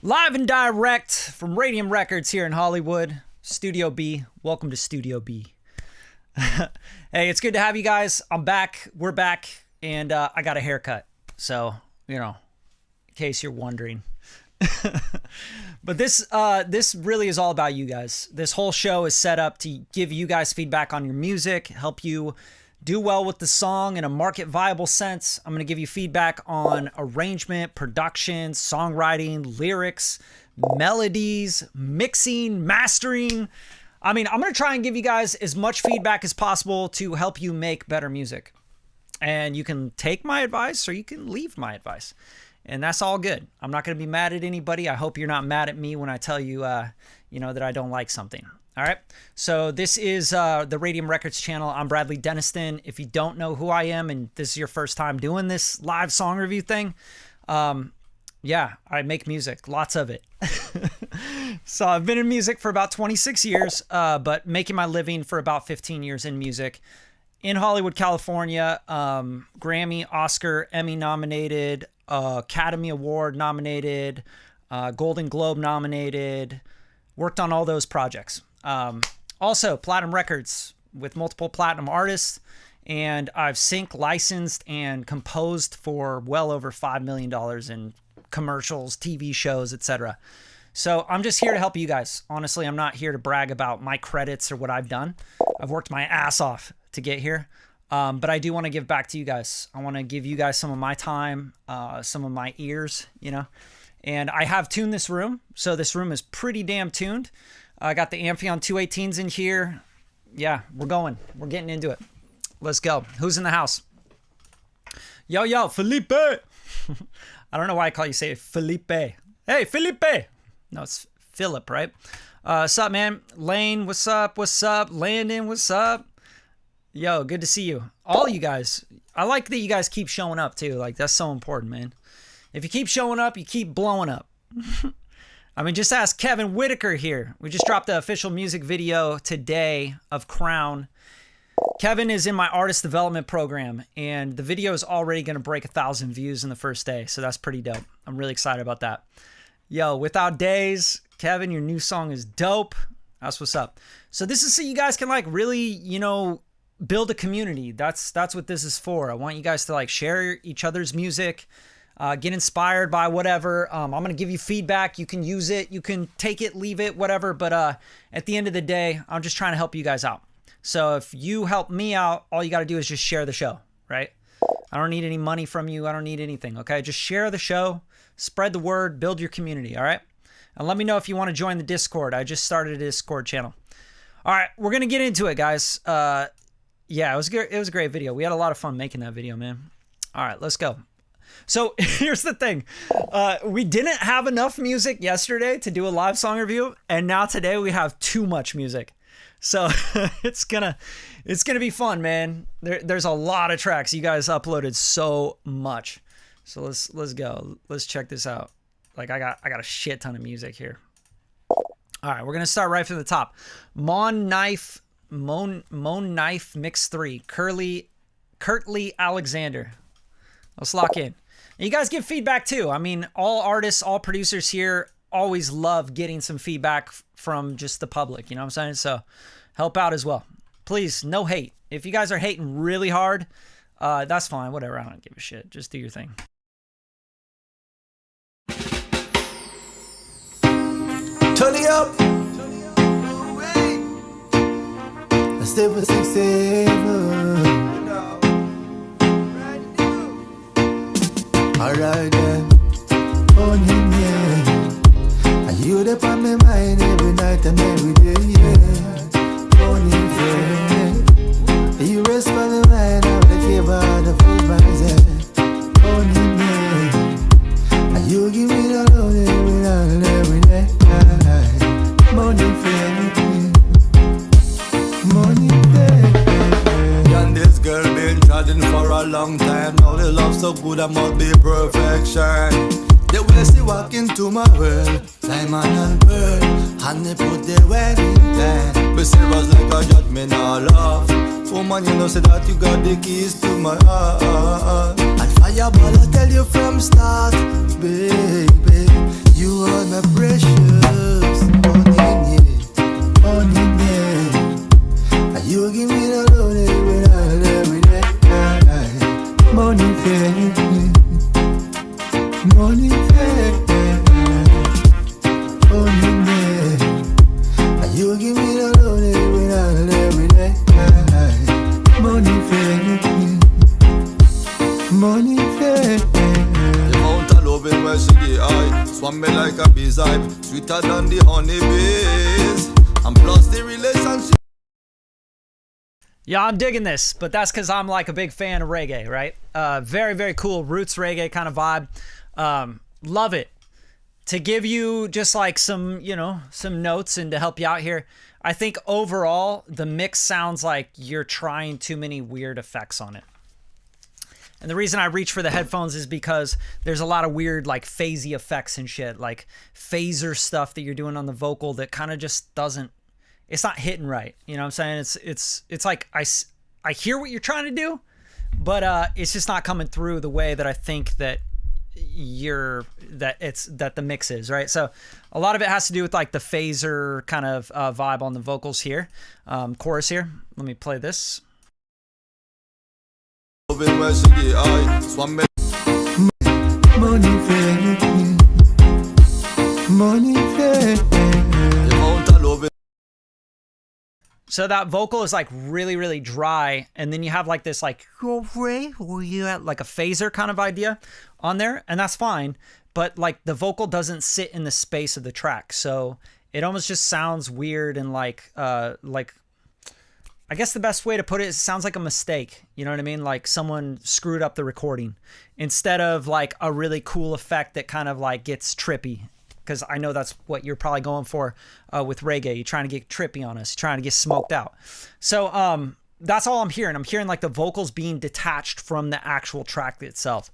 Live and direct from Radium Records here in Hollywood, Studio B. Welcome to Studio B. Hey, it's good to have you guys. I'm back. We're back, and I got a haircut. So, you know, in case you're wondering. But this really is all about you guys. This whole show is set up to give you guys feedback on your music, help you do well with the song in a market viable sense. I'm going to give you feedback on arrangement, production, songwriting, lyrics, melodies, mixing, mastering. I mean, I'm going to try and give you guys as much feedback as possible to help you make better music. And you can take my advice or you can leave my advice. And that's all good. I'm not going to be mad at anybody. I hope you're not mad at me when I tell you, that I don't like something. All right. So this is the Radium Records channel. I'm Bradley Deniston. If you don't know who I am and this is your first time doing this live song review thing, yeah, I make music, lots of it. So I've been in music for about 26 years, but making my living for about 15 years in music. In Hollywood, California, Grammy, Oscar, Emmy nominated, Academy Award nominated, Golden Globe nominated, worked on all those projects. Also Platinum Records with multiple platinum artists, and I've sync licensed and composed for well over $5 million in commercials, TV shows, etc. So I'm just here to help you guys. Honestly, I'm not here to brag about my credits or what I've done. I've worked my ass off to get here. But I do want to give back to you guys. I want to give you guys some of my time, some of my ears, and I have tuned this room. So this room is pretty damn tuned. I got the Amphion 218s in here. Yeah, we're going. We're getting into it. Let's go. Who's in the house? Yo, Felipe. I don't know why I call you say Felipe. Hey, Felipe. No, it's Philip, right? What's up, man? Lane, what's up? What's up? Landon, what's up? Yo, good to see you. All you guys. I like that you guys keep showing up, too. Like, that's so important, man. If you keep showing up, you keep blowing up. I mean, just ask Kevin Whitaker here. We just dropped the official music video today of Crown. Kevin is in my artist development program, and the video is already going to break 1,000 views in the first day, so that's pretty dope. I'm really excited about that. Yo, Without Days, Kevin, your new song is dope. That's what's up. So this is so you guys can, like, really, build a community. That's what this is for. I want you guys to, like, share each other's music, get inspired by whatever. I'm going to give you feedback. You can use it. You can take it, leave it, whatever. But at the end of the day, I'm just trying to help you guys out. So if you help me out, all you got to do is just share the show, right? I don't need any money from you. I don't need anything, okay? Just share the show, spread the word, build your community, all right? And let me know if you want to join the Discord. I just started a Discord channel. All right, we're going to get into it, guys. Yeah, it was good. It was a great video. We had a lot of fun making that video, man. All right, let's go. So here's the thing. We didn't have enough music yesterday to do a live song review, and now today we have too much music. So it's gonna be fun, man. There's a lot of tracks. You guys uploaded so much. So let's go. Let's check this out. Like I got a shit ton of music here. All right, we're gonna start right from the top. Moan Knife Mix 3, Curtly Alexander. Let's lock in. And you guys give feedback too. I mean, all artists, all producers here always love getting some feedback from just the public. You know what I'm saying? So help out as well. Please, no hate. If you guys are hating really hard, that's fine. Whatever. I don't give a shit. Just do your thing. Turn it up. I stay for 6-7. Alright then, oh yeah. And you there on my mind every night and every day, yeah. Oh yeah. You rest by the line of the cave of the food rising. Oh yeah. And you give me the love every day. Morning friend, morning friend. And this girl been trying for a long time. Now the love so good I must be perfection. The way she walk into my world, diamond and pearl, and they put the wedding plan. But she was like a judgment all love. Woman, you know say that you got the keys to my heart. And fireball I tell you from start, baby, you are my Only me. And you give me the love every night and every day. Money fair, money fair. The amount of loving where she get high, swam me like a bee's hive, sweeter than the honey bees. And plus the relationship. Yeah, I'm digging this, but that's because I'm like a big fan of reggae, right? Very, very cool roots reggae kind of vibe. Love it. To give you just like some, you know, some notes and to help you out here, I think overall the mix sounds like you're trying too many weird effects on it. And the reason I reach for the headphones is because there's a lot of weird like phasey effects and shit, like phaser stuff that you're doing on the vocal that kind of just doesn't, it's not hitting right. You know what I'm saying? It's like I hear what you're trying to do, but it's just not coming through the way that I think that that the mix is, right? So a lot of it has to do with like the phaser kind of vibe on the vocals here. Chorus here. Let me play this. So that vocal is like really, really dry, and then you have like this like like a phaser kind of idea on there, and that's fine, but like the vocal doesn't sit in the space of the track, so it almost just sounds weird and like I guess the best way to put it is it sounds like a mistake. You know what I mean? Like someone screwed up the recording instead of like a really cool effect that kind of like gets trippy. Because I know that's what you're probably going for with reggae. You're trying to get trippy on us. You're trying to get smoked out. So that's all I'm hearing. I'm hearing like the vocals being detached from the actual track itself.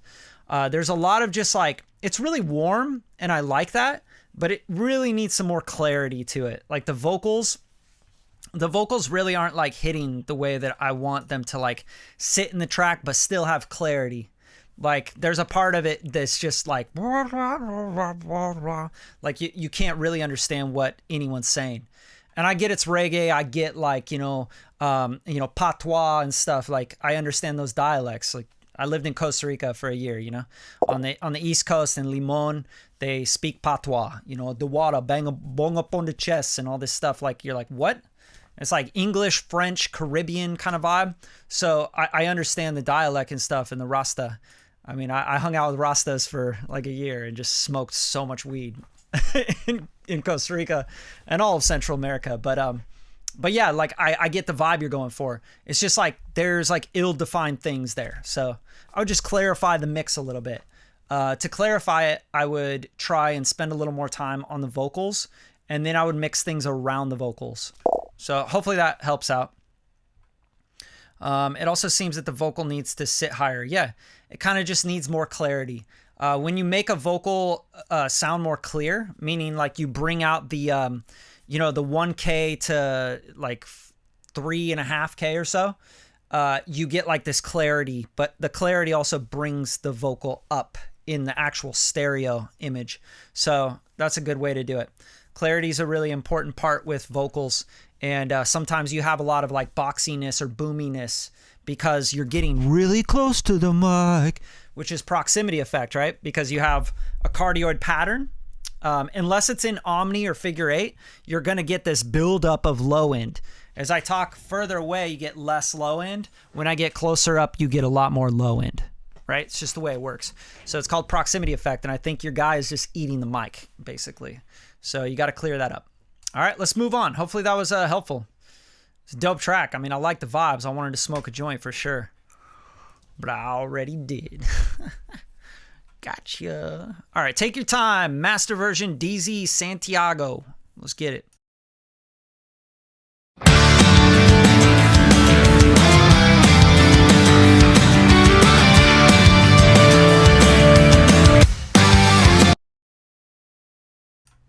There's a lot of just like, it's really warm and I like that, but it really needs some more clarity to it. Like the vocals really aren't like hitting the way that I want them to like sit in the track, but still have clarity. Like there's a part of it that's just like you can't really understand what anyone's saying. And I get it's reggae. I get like, you know, patois and stuff. Like I understand those dialects. Like I lived in Costa Rica for a year, you know, on the East Coast in Limon, they speak patois, you know, the water bang up on the chest and all this stuff. Like you're like, what? It's like English, French, Caribbean kind of vibe. So I understand the dialect and stuff and the Rasta. I mean, I hung out with Rastas for like a year and just smoked so much weed in Costa Rica and all of Central America. But yeah, like I get the vibe you're going for. It's just like there's like ill-defined things there. So I would just clarify the mix a little bit. To clarify it, I would try and spend a little more time on the vocals, and then I would mix things around the vocals. So hopefully that helps out. It also seems that the vocal needs to sit higher. Yeah, it kind of just needs more clarity. When you make a vocal sound more clear, meaning like you bring out the, the 1K to like 3.5K or so, you get like this clarity, but the clarity also brings the vocal up in the actual stereo image. So that's a good way to do it. Clarity is a really important part with vocals. And sometimes you have a lot of like boxiness or boominess because you're getting really close to the mic, which is proximity effect, right? Because you have a cardioid pattern. Unless it's in omni or figure 8, you're going to get this buildup of low end. As I talk further away, you get less low end. When I get closer up, you get a lot more low end, right? It's just the way it works. So it's called proximity effect. And I think your guy is just eating the mic, basically. So you got to clear that up. All right, let's move on. Hopefully that was helpful. It's a dope track. I mean, I like the vibes. I wanted to smoke a joint for sure. But I already did. Gotcha. All right, take your time. Master version DZ Santiago. Let's get it.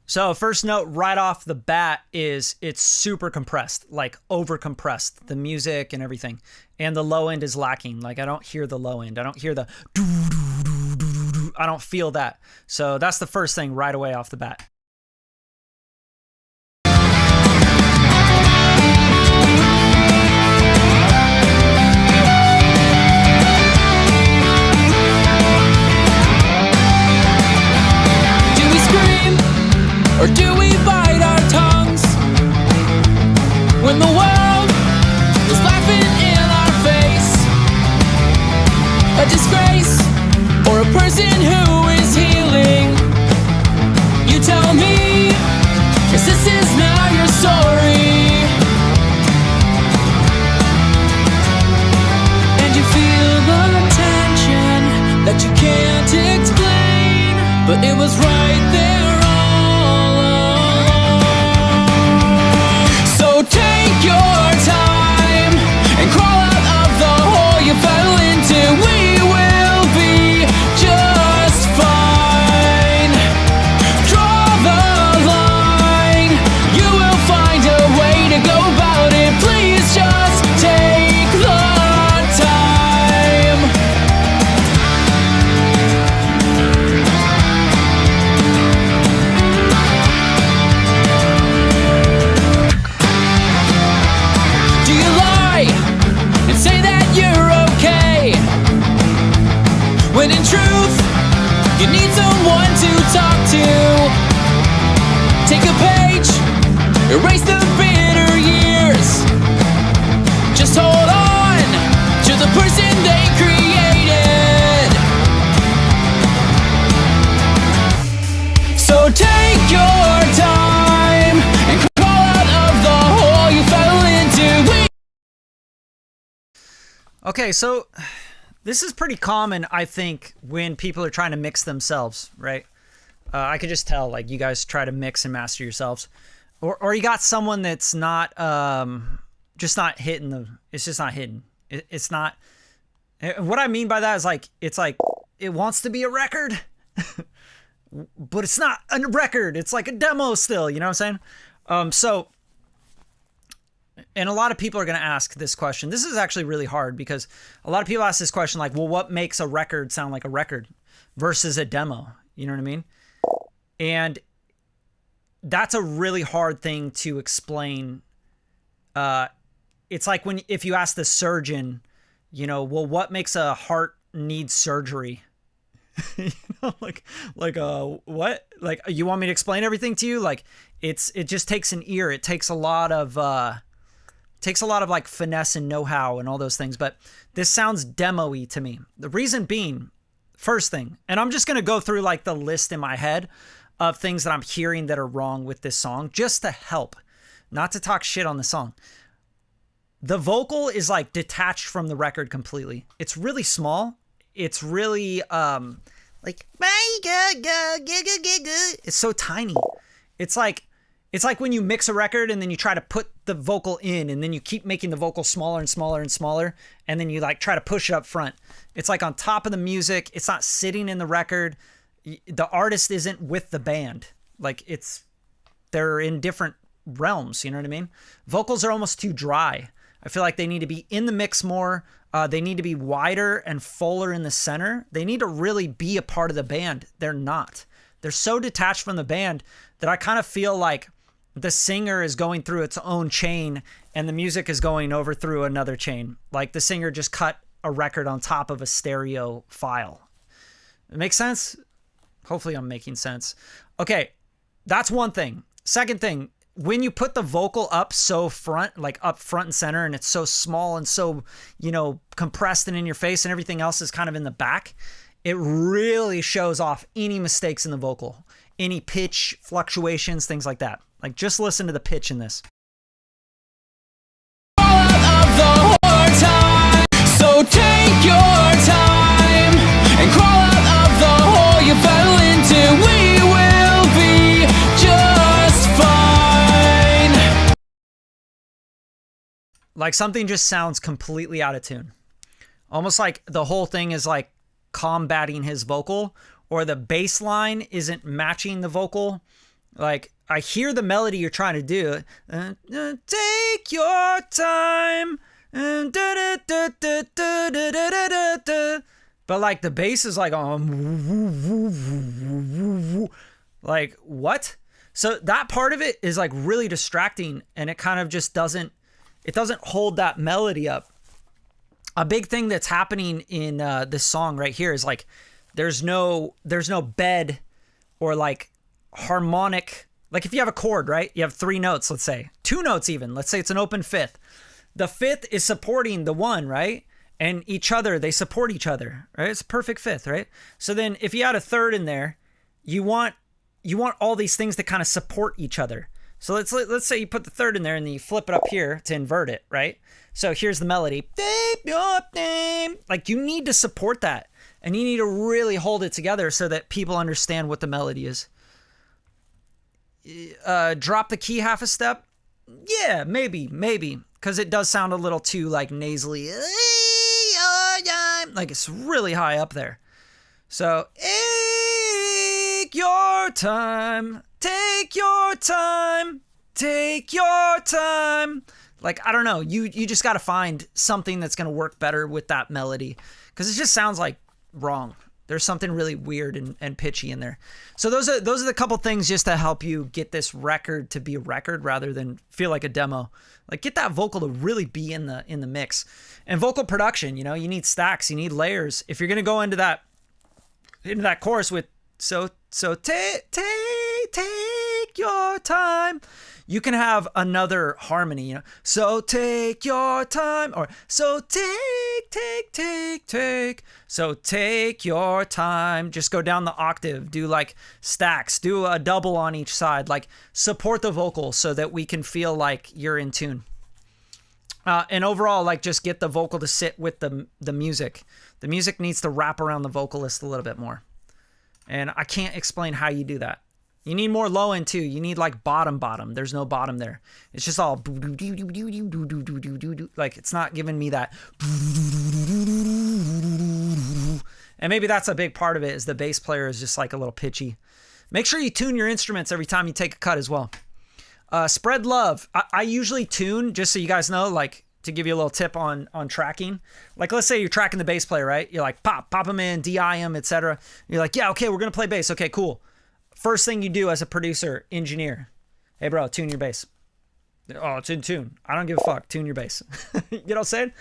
So first note right off the bat is it's super compressed, like over compressed, the music and everything. And the low end is lacking. Like I don't hear the low end. I don't hear the doo, doo, doo, doo, doo. I don't feel that. So that's the first thing right away off the bat. take your time and crawl out of the hole you fell into. Okay, so this is pretty common, I think, when people are trying to mix themselves, right? I could just tell, like, you guys try to mix and master yourselves. Or you got someone that's not, just not hitting it's just not hitting. It's not, what I mean by that is, like, it's like, it wants to be a record, but it's not a record. It's like a demo still, you know what I'm saying? And a lot of people are going to ask this question. This is actually really hard because a lot of people ask this question like, well, what makes a record sound like a record versus a demo? You know what I mean? And that's a really hard thing to explain. It's like if you ask the surgeon, you know, well, what makes a heart need surgery? You know, like what? Like, you want me to explain everything to you? Like, it just takes an ear. It takes a lot of like finesse and know-how and all those things. But this sounds demo-y to me. The reason being, first thing, and I'm just going to go through like the list in my head of things that I'm hearing that are wrong with this song, just to help, not to talk shit on the song. The vocal is like detached from the record completely. It's really small. It's really like, it's so tiny. It's like when you mix a record and then you try to put the vocal in and then you keep making the vocal smaller and smaller and smaller. And then you like try to push it up front. It's like on top of the music. It's not sitting in the record. The artist isn't with the band. Like, they're in different realms. You know what I mean? Vocals are almost too dry. I feel like they need to be in the mix more. They need to be wider and fuller in the center. They need to really be a part of the band. They're not. They're so detached from the band that I kind of feel like the singer is going through its own chain and the music is going over through another chain. Like the singer just cut a record on top of a stereo file. It makes sense? Hopefully I'm making sense. Okay, that's one thing. Second thing, when you put the vocal up so front, like up front and center, and it's so small and so, you know, compressed and in your face and everything else is kind of in the back, it really shows off any mistakes in the vocal, any pitch fluctuations, things like that. Like, just listen to the pitch in this. So take your time and crawl out of the hole you fell into. We will be just fine. Like, something just sounds completely out of tune. Almost like the whole thing is like combating his vocal, or the bass line isn't matching the vocal. Like, I hear the melody you're trying to do. Take your time. But like the bass is like like what? So that part of it is like really distracting, and it kind of just doesn't hold that melody up. A big thing that's happening in this song right here is like there's no bed or like harmonic. Like if you have a chord, right? You have 3 notes, let's say 2 notes even. Let's say it's an open fifth. The fifth is supporting the one, right? And each other, they support each other, right? It's a perfect fifth, right? So then if you add a third in there, you want all these things to kind of support each other. So let's say you put the third in there and then you flip it up here to invert it, right? So here's the melody. Like, you need to support that, and you need to really hold it together so that people understand what the melody is. Drop the key half a step. Yeah, maybe, because it does sound a little too like nasally. Like, it's really high up there. So take your time, take your time, take your time. Like, I don't know. You just got to find something that's going to work better with that melody, because it just sounds like wrong. There's something really weird and pitchy in there. So those are the couple things just to help you get this record to be a record rather than feel like a demo. Like, get that vocal to really be in the mix. And vocal production, you know, you need stacks, you need layers. If you're gonna go into that chorus with so take your time, You can have another harmony, you know. So take your time, or so take. So take your time. Just go down the octave. Do like stacks. Do a double on each side. Like support the vocal so that we can feel like you're in tune. And overall, like just get the vocal to sit with the music. The music needs to wrap around the vocalist a little bit more. And I can't explain how you do that. You need more low end too. You need like bottom. There's no bottom there. It's just all like it's not giving me that. And maybe that's a big part of it is the bass player is just like a little pitchy. Make sure you tune your instruments every time you take a cut as well. Spread love. I usually tune, just so you guys know, like to give you a little tip on tracking. Like let's say you're tracking the bass player, right? You're like pop them in, DI them, etc. You're like, yeah, okay, we're gonna play bass. Okay, cool. First thing you do as a producer, engineer, hey bro, tune your bass. Oh, it's in tune. I don't give a fuck. Tune your bass. You know what I'm saying?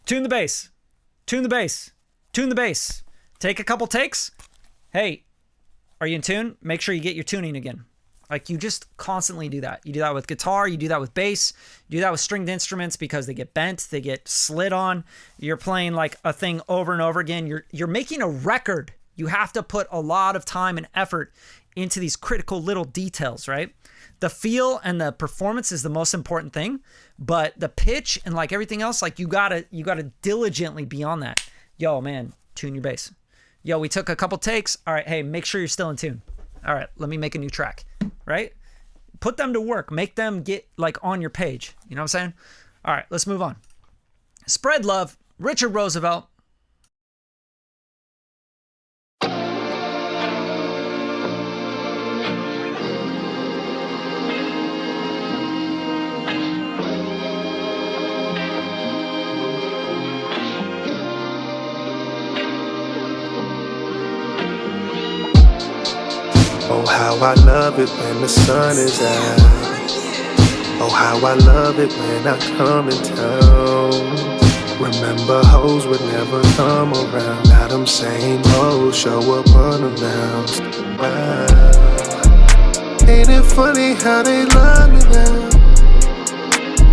Tune the bass. Tune the bass. Tune the bass. Take a couple takes. Hey, are you in tune? Make sure you get your tuning again. Like you just constantly do that. You do that with guitar. You do that with bass. You do that with stringed instruments because they get bent. They get slid on. You're playing like a thing over and over again. You're making a record. You have to put a lot of time and effort into these critical little details, right? The feel and the performance is the most important thing, but the pitch and like everything else, like you gotta diligently be on that. Yo, man, tune your bass. Yo, we took a couple takes. All right, hey, make sure you're still in tune. All right, let me make a new track, right? Put them to work. Make them get like on your page. You know what I'm saying? All right, let's move on. Spread love. Richard Roosevelt. Oh, how I love it when the sun is out. Oh, how I love it when I come in town. Remember hoes would never come around. Now them same hoes show up unannounced. Wow. Ain't it funny how they love me now?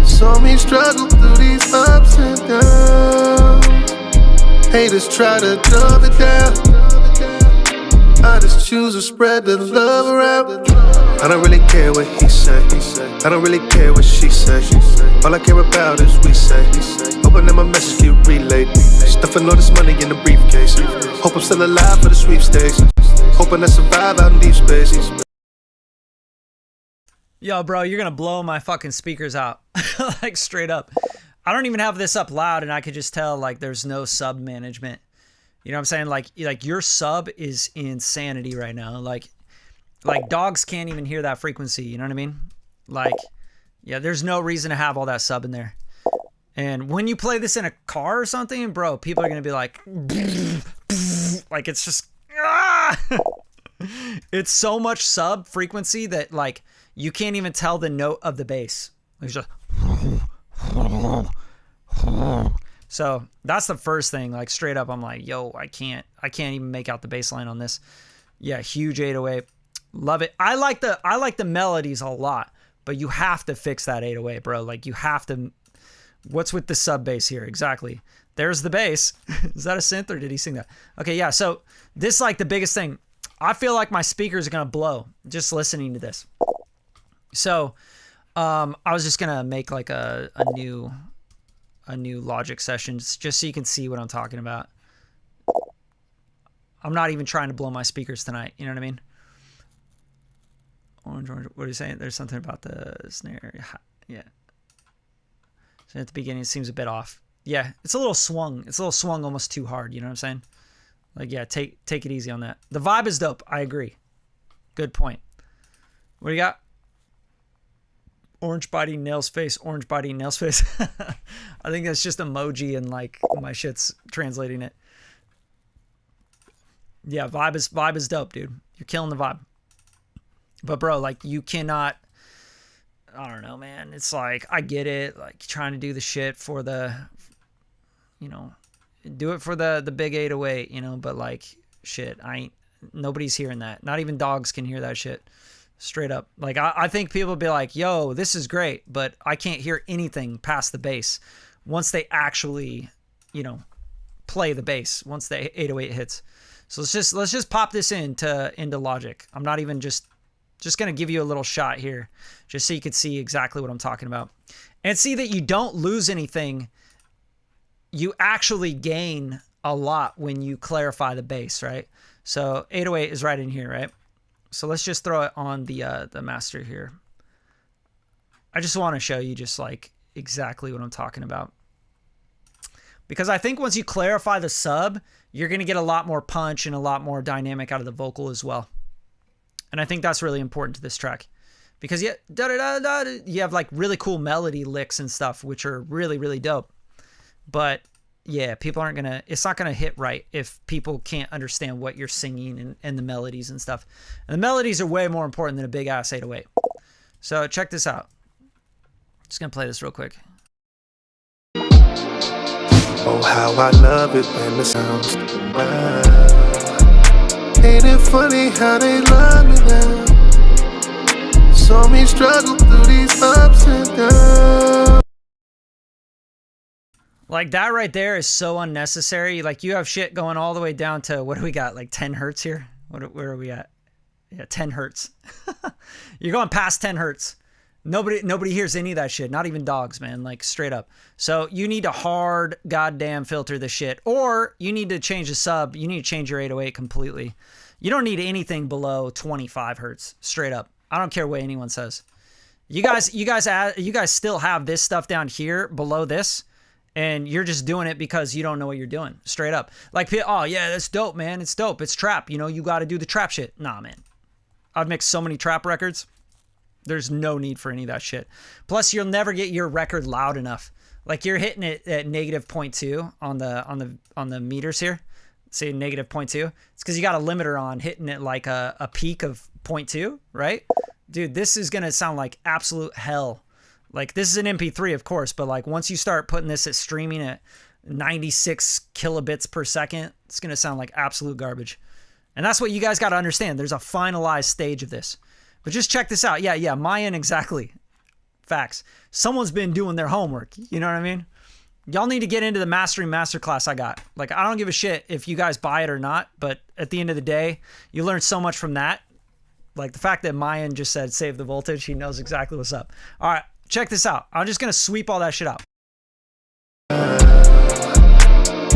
Saw me struggle through these ups and downs. Haters try to dumb it down. I just choose to spread the love around. I don't really care what he say. I don't really care what she say. All I care about is we say. Hoping that my message get relayed. Stuffing all this money in the briefcase. Hope I'm still alive for the sweepstakes. Hoping I survive out in deep space. Yo, bro, you're gonna blow my fucking speakers out. Like straight up. I don't even have this up loud and I could just tell like there's no sub management. You know what I'm saying? Like your sub is insanity right now. Like dogs can't even hear that frequency. You know what I mean? Like, yeah, there's no reason to have all that sub in there. And when you play this in a car or something, bro, people are going to be like, like it's just, it's so much sub frequency that like you can't even tell the note of the bass. It's just, so that's the first thing, like straight up, I'm like, yo, I can't even make out the bass line on this. Yeah, huge 808. Love it. I like the melodies a lot, but you have to fix that 808, bro. Like you have to, what's with the sub bass here? Exactly. There's the bass. Is that a synth or did he sing that? Okay, yeah, so this is like the biggest thing. I feel like my speakers are going to blow just listening to this. So I was just going to make like a new Logic session just so you can see what I'm talking about. I'm not even trying to blow my speakers tonight. You know what I mean? Orange. What are you saying? There's something about the snare. Yeah. So at the beginning, it seems a bit off. Yeah, it's a little swung. It's a little swung almost too hard. You know what I'm saying? Like, yeah, take it easy on that. The vibe is dope. I agree. Good point. What do you got? Orange body, nails face, orange body, nails face. I think that's just emoji and like my shit's translating it. Yeah, vibe is dope, dude. You're killing the vibe. But bro, like you cannot, I don't know, man. It's like, I get it. Like trying to do the shit for the, you know, do it for the big 808, you know, but like shit, nobody's hearing that. Not even dogs can hear that shit. Straight up. Like, I think people be like, yo, this is great, but I can't hear anything past the bass once they actually, you know, play the bass, once the 808 hits. So let's just pop this into Logic. I'm not even just going to give you a little shot here just so you can see exactly what I'm talking about. And see that you don't lose anything. You actually gain a lot when you clarify the bass, right? So 808 is right in here, right? So let's just throw it on the master here. I just want to show you just like exactly what I'm talking about. Because I think once you clarify the sub, you're going to get a lot more punch and a lot more dynamic out of the vocal as well. And I think that's really important to this track. Because you have like really cool melody licks and stuff, which are really, really dope. But yeah, people aren't going to, it's not going to hit right if people can't understand what you're singing and the melodies and stuff. And the melodies are way more important than a big ass 808. So check this out. Just going to play this real quick. Oh, how I love it when the sounds wow. Ain't it funny how they love me now? Saw me struggle through these ups and downs. Like that right there is so unnecessary. Like you have shit going all the way down to, what do we got? Like 10 hertz here? Where are we at? Yeah, 10 hertz. You're going past 10 hertz. Nobody hears any of that shit. Not even dogs, man. Like straight up. So you need to hard goddamn filter the shit, or you need to change the sub. You need to change your 808 completely. You don't need anything below 25 hertz. Straight up. I don't care what anyone says. You guys still have this stuff down here below this, and you're just doing it because you don't know what you're doing. Straight up. Like, oh yeah, that's dope, man. It's dope. It's trap. You know, you got to do the trap shit. Nah, man. I've mixed so many trap records. There's no need for any of that shit. Plus, you'll never get your record loud enough. Like you're hitting it at negative 0.2 on the meters here. Say negative 0.2. It's because you got a limiter on hitting it like a peak of 0.2, right? Dude, this is gonna sound like absolute hell. Like this is an MP3, of course, but like once you start putting this at streaming at 96 kilobits per second, it's gonna sound like absolute garbage. And that's what you guys got to understand. There's a finalized stage of this. But just check this out. Yeah, Mayan, exactly. Facts. Someone's been doing their homework. You know what I mean? Y'all need to get into the mastering masterclass I got. Like, I don't give a shit if you guys buy it or not, but at the end of the day, you learn so much from that. Like the fact that Mayan just said, save the voltage, he knows exactly what's up. All right, check this out. I'm just going to sweep all that shit out.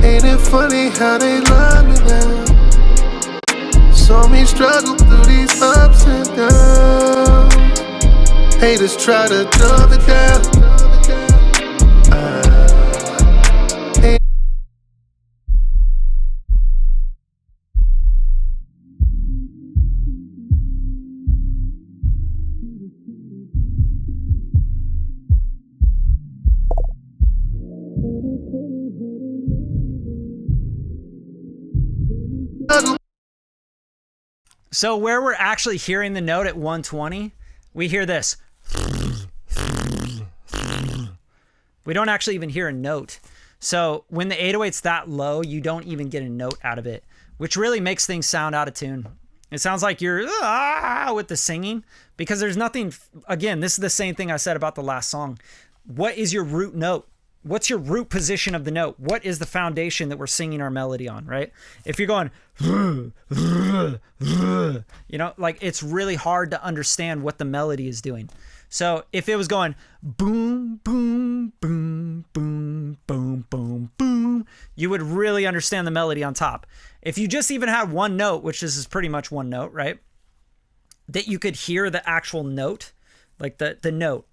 Ain't it funny how they love me now? Saw me struggle through these ups and downs. Haters try to dumb it down. So where we're actually hearing the note at 120, we hear this. We don't actually even hear a note. So when the 808's that low, you don't even get a note out of it, which really makes things sound out of tune. It sounds like you're with the singing, because there's nothing. Again, this is the same thing I said about the last song. What is your root note? What's your root position of the note? What is the foundation that we're singing our melody on, right? If you're going, you know, like it's really hard to understand what the melody is doing. So if it was going boom, boom, boom, boom, boom, boom, boom, you would really understand the melody on top. If you just even had one note, which is pretty much one note, right? That you could hear the actual note, like the note.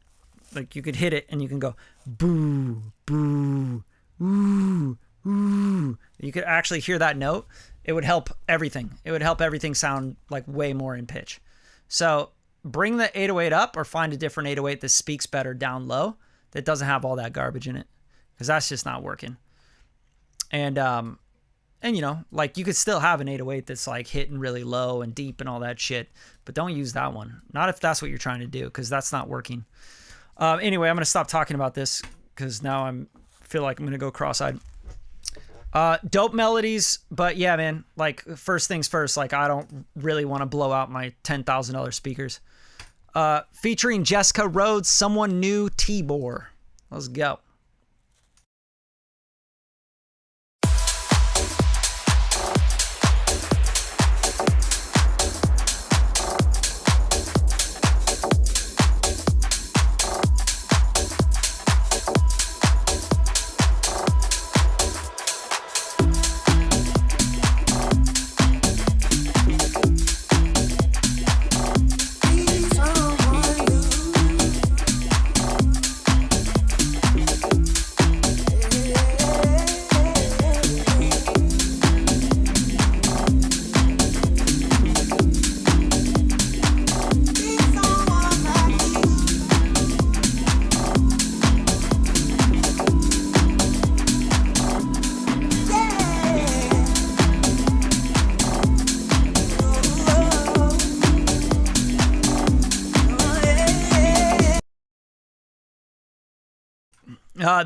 Like you could hit it and you can go boo, boo, ooh, ooh. You could actually hear that note. It would help everything. It would help everything sound like way more in pitch. So bring the 808 up, or find a different 808 that speaks better down low, that doesn't have all that garbage in it, because that's just not working. And you know, like you could still have an 808 that's like hitting really low and deep and all that shit, but don't use that one. Not if that's what you're trying to do, because that's not working. Anyway, I'm going to stop talking about this because now I feel like I'm going to go cross-eyed. Dope melodies, but yeah, man, like first things first, like I don't really want to blow out my $10,000 speakers. Featuring Jessica Rhodes, Someone New, Tibor. Let's go.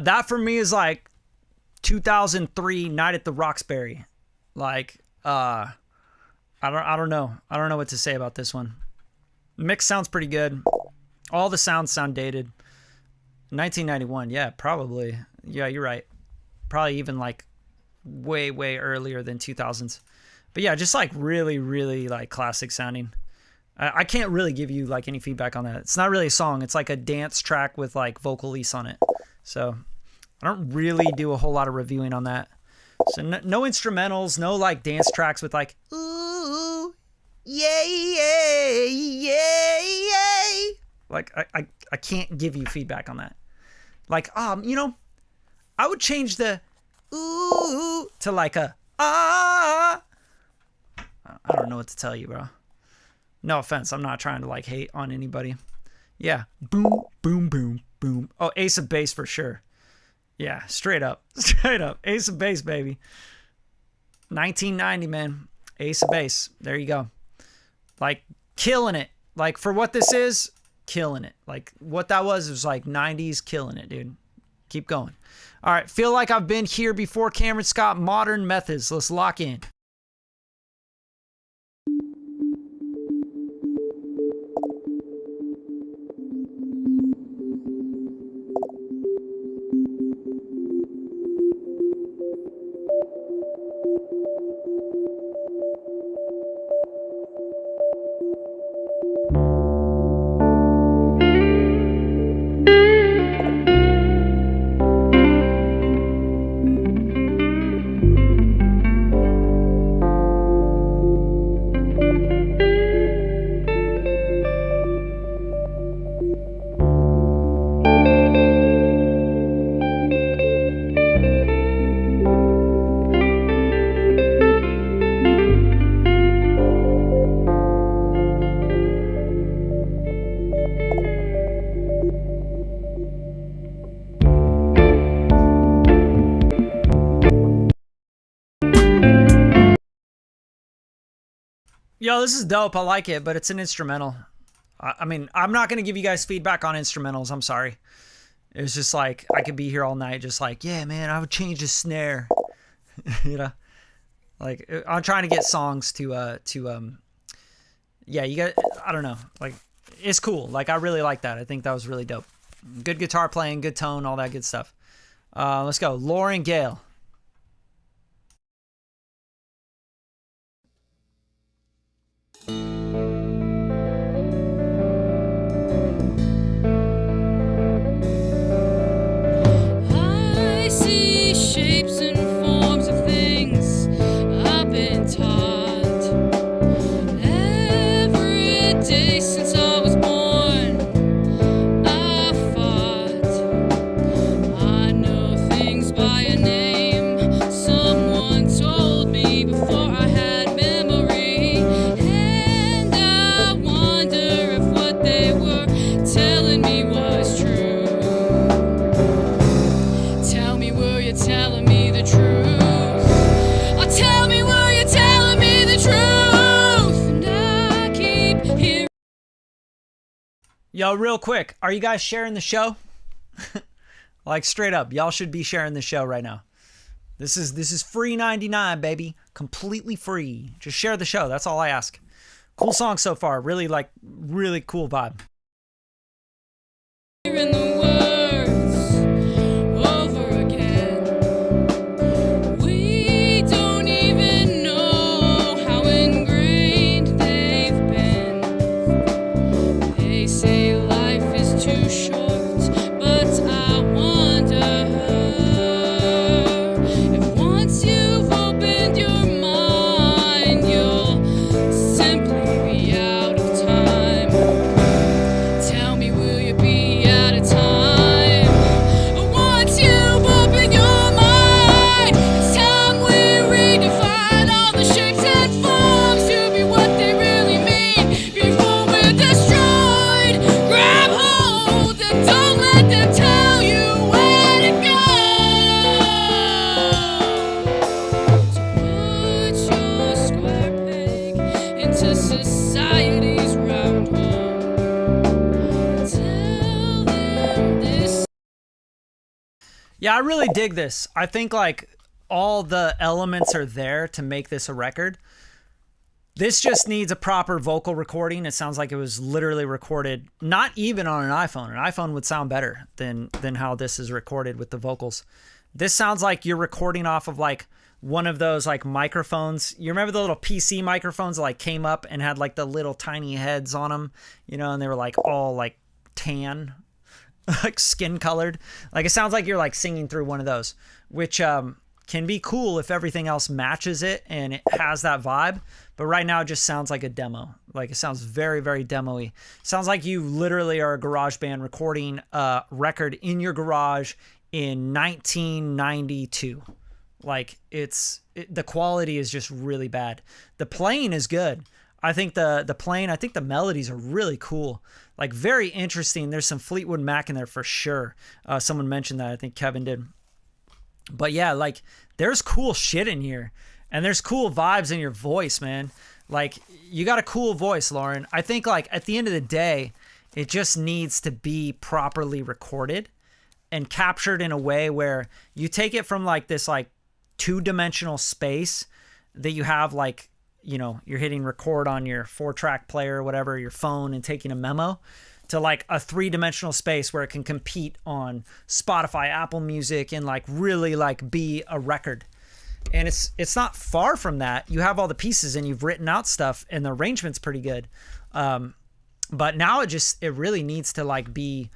That for me is like 2003 Night at the Roxbury. Like, I don't know. I don't know what to say about this one. Mix sounds pretty good. All the sounds sound dated. 1991, yeah, probably. Yeah, you're right. Probably even like way, way earlier than 2000s. But yeah, just like really, really like classic sounding. I can't really give you like any feedback on that. It's not really a song. It's like a dance track with like vocalese on it. So I don't really do a whole lot of reviewing on that. So no instrumentals, no like dance tracks with like, ooh, yeah, yeah, yeah, yeah. Like I can't give you feedback on that. Like, you know, I would change the ooh to like a ah. I don't know what to tell you, bro. No offense. I'm not trying to like hate on anybody. Yeah. Boom, boom, boom, boom. Oh, Ace of Base for sure. Yeah, straight up. Straight up. Ace of Base, baby. 1990, man. Ace of Base. There you go. Like, killing it. Like, for what this is, killing it. Like, what that was like 90s killing it, dude. Keep going. All right. Feel like I've been here before. Cameron Scott, Modern Methods. Let's lock in. Yo, this is dope. I like it, but it's an instrumental. I mean, I'm not going to give you guys feedback on instrumentals. I'm sorry. It's just like, I could be here all night just like, yeah, man, I would change the snare. You know? Like, I'm trying to get songs to yeah, you got, I don't know. Like, it's cool. Like, I really like that. I think that was really dope. Good guitar playing, good tone, all that good stuff. Let's go. Lauren Gale. I see shapes and forms of things I've been taught every day since I was born. I fought. I know things by a name. Someone told me before I had memory, and I wonder if what they were telling me was true. Tell me, were you telling me the truth? Oh, tell me, were you telling me the truth? And I keep hearing. Yo, real quick, are you guys sharing the show? Like, straight up, y'all should be sharing the show right now. This is free 99, baby. Completely free. Just share the show. That's all I ask. Cool song so far. Really cool vibe. Hearing the words over again. We don't even know how ingrained they've been. They say life is too short, but I wonder if once you've opened your mind, you'll simply be out of time. Tell me, will you be out of time? Once you've opened your mind, it's time we redefine all the shapes and forms to be what they really mean before we're destroyed. Grab hold and don't let them tell you where to go. So put your square peg into society's round hole. Tell them this. Yeah, I really dig this. I think like all the elements are there to make this a record. This just needs a proper vocal recording. It sounds like it was literally recorded not even on an iPhone. An iPhone would sound better than how this is recorded with the vocals. This sounds like you're recording off of like one of those like microphones. You remember the little PC microphones that like came up and had like the little tiny heads on them, you know, and they were like all like tan, like skin colored. Like it sounds like you're like singing through one of those, which can be cool if everything else matches it and it has that vibe. But right now it just sounds like a demo. Like it sounds very, very demo-y. Sounds like you literally are a garage band recording a record in your garage in 1992. Like the quality is just really bad. The playing is good. I think the playing, I think the melodies are really cool. Like very interesting. There's some Fleetwood Mac in there for sure. Someone mentioned that. I think Kevin did. But yeah, like there's cool shit in here. And there's cool vibes in your voice, man. Like you got a cool voice, Lauren. I think like at the end of the day, it just needs to be properly recorded and captured in a way where you take it from like this like two-dimensional space that you have like, you know, you're hitting record on your 4-track player or whatever, your phone, and taking a memo, to like a 3-dimensional space where it can compete on Spotify, Apple Music, and like really like be a record. And it's not far from that. You have all the pieces and you've written out stuff and the arrangement's pretty good. But now it really needs to like be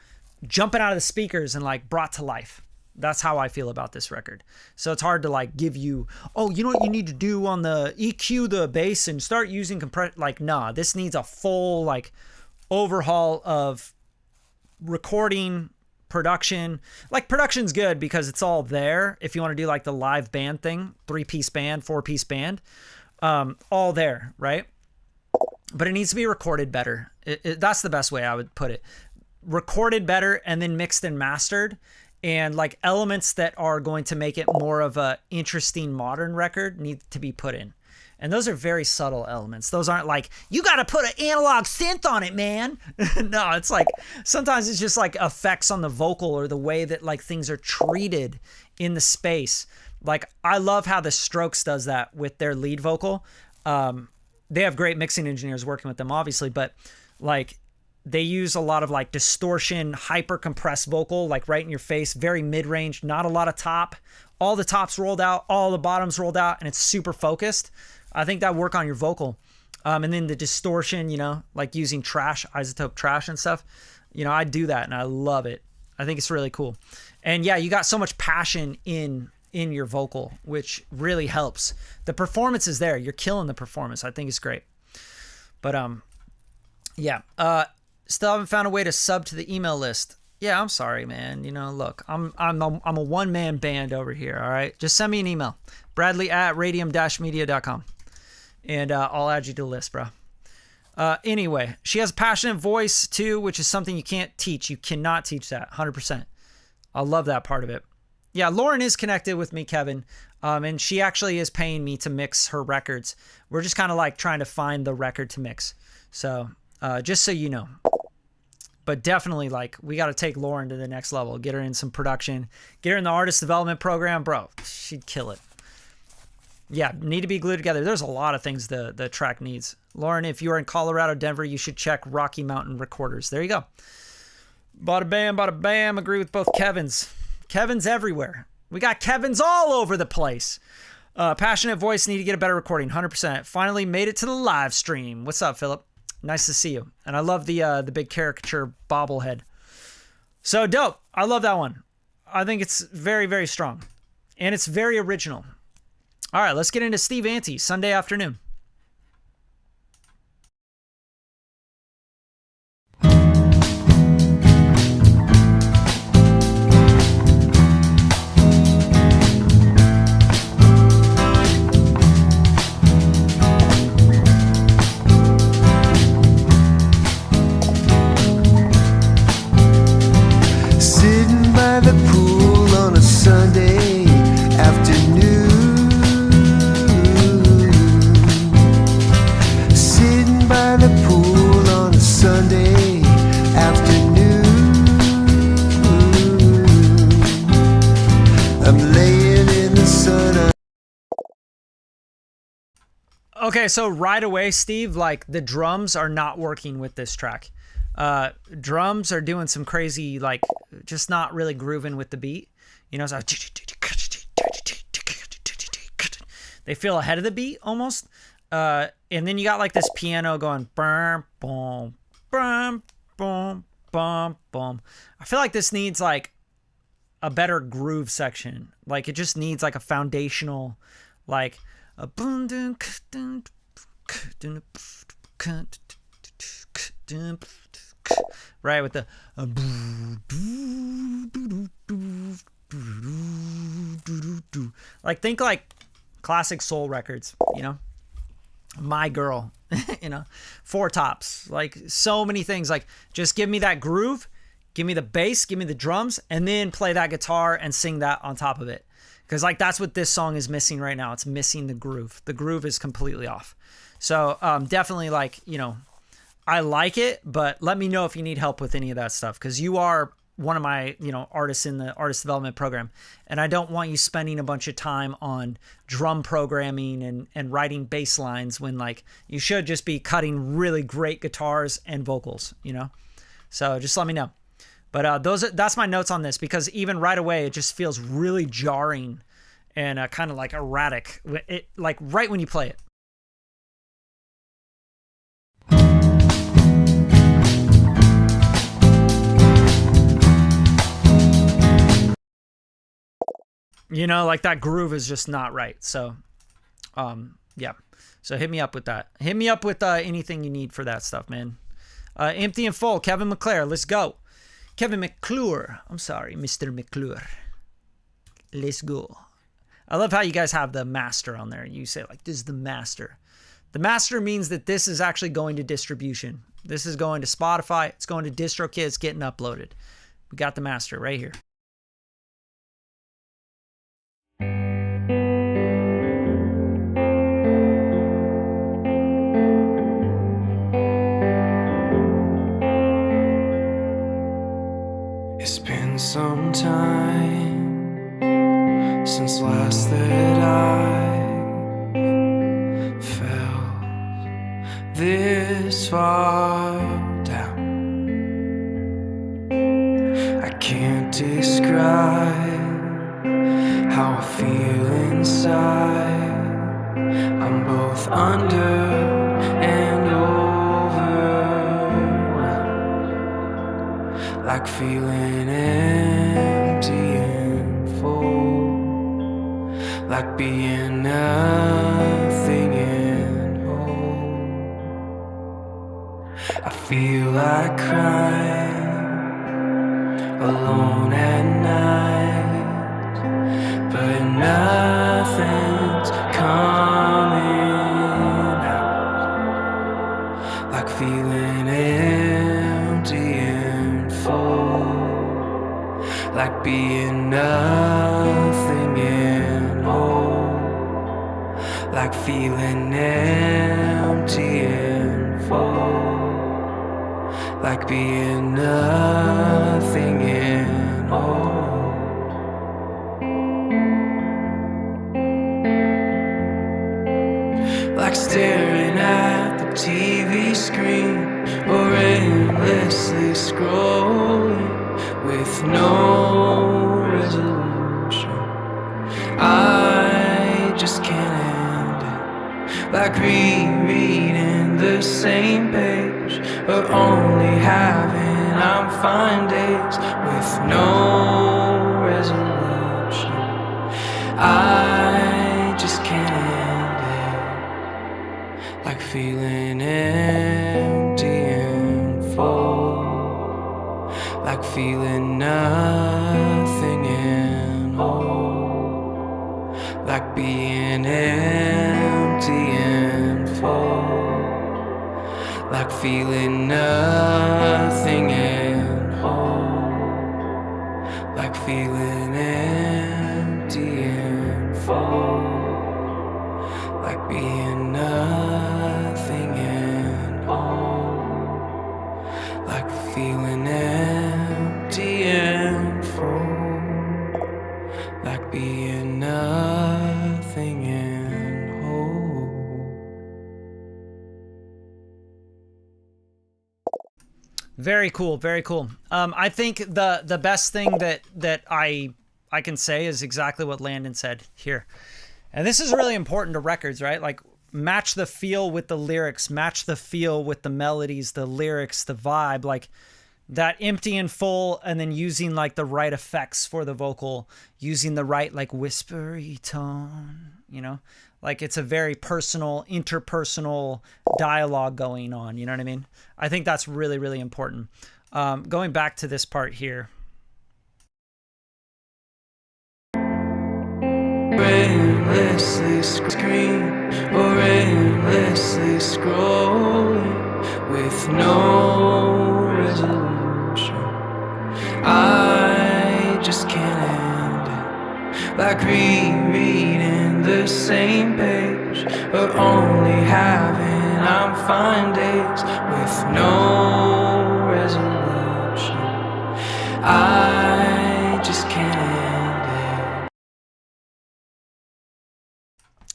jumping out of the speakers and like brought to life. That's how I feel about this record. So it's hard to like give you, oh, you know what you need to do on the EQ the bass and start using compress. Like, nah, this needs a full like overhaul of recording, production. Like production's good because it's all there. If you want to do like the live band thing, 3-piece band, 4-piece band, all there, right? But it needs to be recorded better. That's the best way I would put it. Recorded better and then mixed and mastered. And like elements that are going to make it more of a interesting modern record need to be put in. And those are very subtle elements. Those aren't like, you got to put an analog synth on it, man. No, it's like, sometimes it's just like effects on the vocal or the way that like things are treated in the space. Like I love how the Strokes does that with their lead vocal. They have great mixing engineers working with them, obviously, but like they use a lot of like distortion, hyper compressed vocal, like right in your face, very mid-range, not a lot of top, all the tops rolled out, all the bottoms rolled out, and it's super focused. I think that work on your vocal. And then the distortion, you know, like using trash, isotope trash and stuff, you know, I do that and I love it. I think it's really cool. And yeah, you got so much passion in your vocal, which really helps. The performance is there. You're killing the performance. I think it's great. But yeah. Still haven't found a way to sub to the email list. Yeah, I'm sorry, man. You know, look, I'm a one-man band over here, all right? Just send me an email. Bradley@radium-media.com. And I'll add you to the list, bro. Anyway, she has a passionate voice, too, which is something you can't teach. You cannot teach that, 100%. I love that part of it. Yeah, Lauren is connected with me, Kevin, and she actually is paying me to mix her records. We're just kind of like trying to find the record to mix. So just so you know. but definitely like we got to take Lauren to the next level. Get her in some production. Get her in the artist development program, bro. She'd kill it. Yeah, need to be glued together. There's a lot of things the track needs. Lauren, if you are in Colorado, Denver, you should check Rocky Mountain Recorders. There you go. Bada bam, bada bam. Agree with both Kevins. Kevins everywhere. We got Kevins all over the place. Passionate voice, need to get a better recording. 100%. Finally made it to the live stream. What's up, Philip? Nice to see you. And I love the big caricature bobblehead. So dope. I love that one. I think it's very, very strong. And it's very original. All right, let's get into Steve Ante, Sunday Afternoon. Sitting by the pool on a Sunday afternoon. Sitting by the pool on a Sunday afternoon. I'm laying in the sun. Okay, so right away, Steve, like the drums are not working with this track. Drums are doing some crazy, like just not really grooving with the beat. You know, so they feel ahead of the beat almost. And then you got like this piano going boom, boom, boom, boom, boom, boom. I feel like this needs like a better groove section. Like it just needs like a foundational, like a boom, dun, dun, dun, dun, right, with the like think like classic soul records, you know, My Girl, you know, Four Tops, like so many things. Like just give me that groove, give me the bass, give me the drums, and then play that guitar and sing that on top of it. Because like that's what this song is missing right now. It's missing the groove. The groove is completely off. So definitely like, you know, I like it, but let me know if you need help with any of that stuff, because you are one of my, you know, artists in the artist development program, and I don't want you spending a bunch of time on drum programming and writing bass lines when like you should just be cutting really great guitars and vocals, you know. So just let me know. But that's my notes on this, because even right away it just feels really jarring and kind of like erratic. It like right when you play it. You know, like that groove is just not right. So, yeah. So hit me up with that. Hit me up with anything you need for that stuff, man. Empty and Full, Kevin McClure, let's go. Kevin McClure. I'm sorry, Mr. McClure. Let's go. I love how you guys have the master on there. You say like, this is the master. The master means that this is actually going to distribution. This is going to Spotify. It's going to DistroKid. It's getting uploaded. We got the master right here. It's been some time since last that I felt this far down. I can't describe how I feel inside. I'm both under and overwhelmed, like feeling empty and full, like being nothing and whole. I feel like crying alone at night, but nothing's coming out, like feeling empty and full, like being nothing and whole, like feeling empty and full, like being nothing and old. Like staring at the TV screen or endlessly scrolling with no resolution. I just can't end it. Like rereading the same page, but only having I'm fine days with no resolution. I just can't end it. Like feeling empty and full, like feeling nothing and whole, like being empty and full, like feeling nothing and whole, like feeling empty and full, like being nothing and whole, like feeling empty and full, like being nothing and whole. Very cool, very cool. I think the best thing that I can say is exactly what Landon said here. And this is really important to records, right? Like, match the feel with the lyrics, match the feel with the melodies, the lyrics, the vibe, like that empty and full, and then using like the right effects for the vocal, using the right like whispery tone, you know? Like it's a very personal, interpersonal dialogue going on, you know what I mean? I think that's really, really important. Going back to this part here. Endlessly scream or endlessly scrolling with no resolution. I just can't end it. Like rereading the same page, but only having I'm fine days with no resolution. I just can't end it.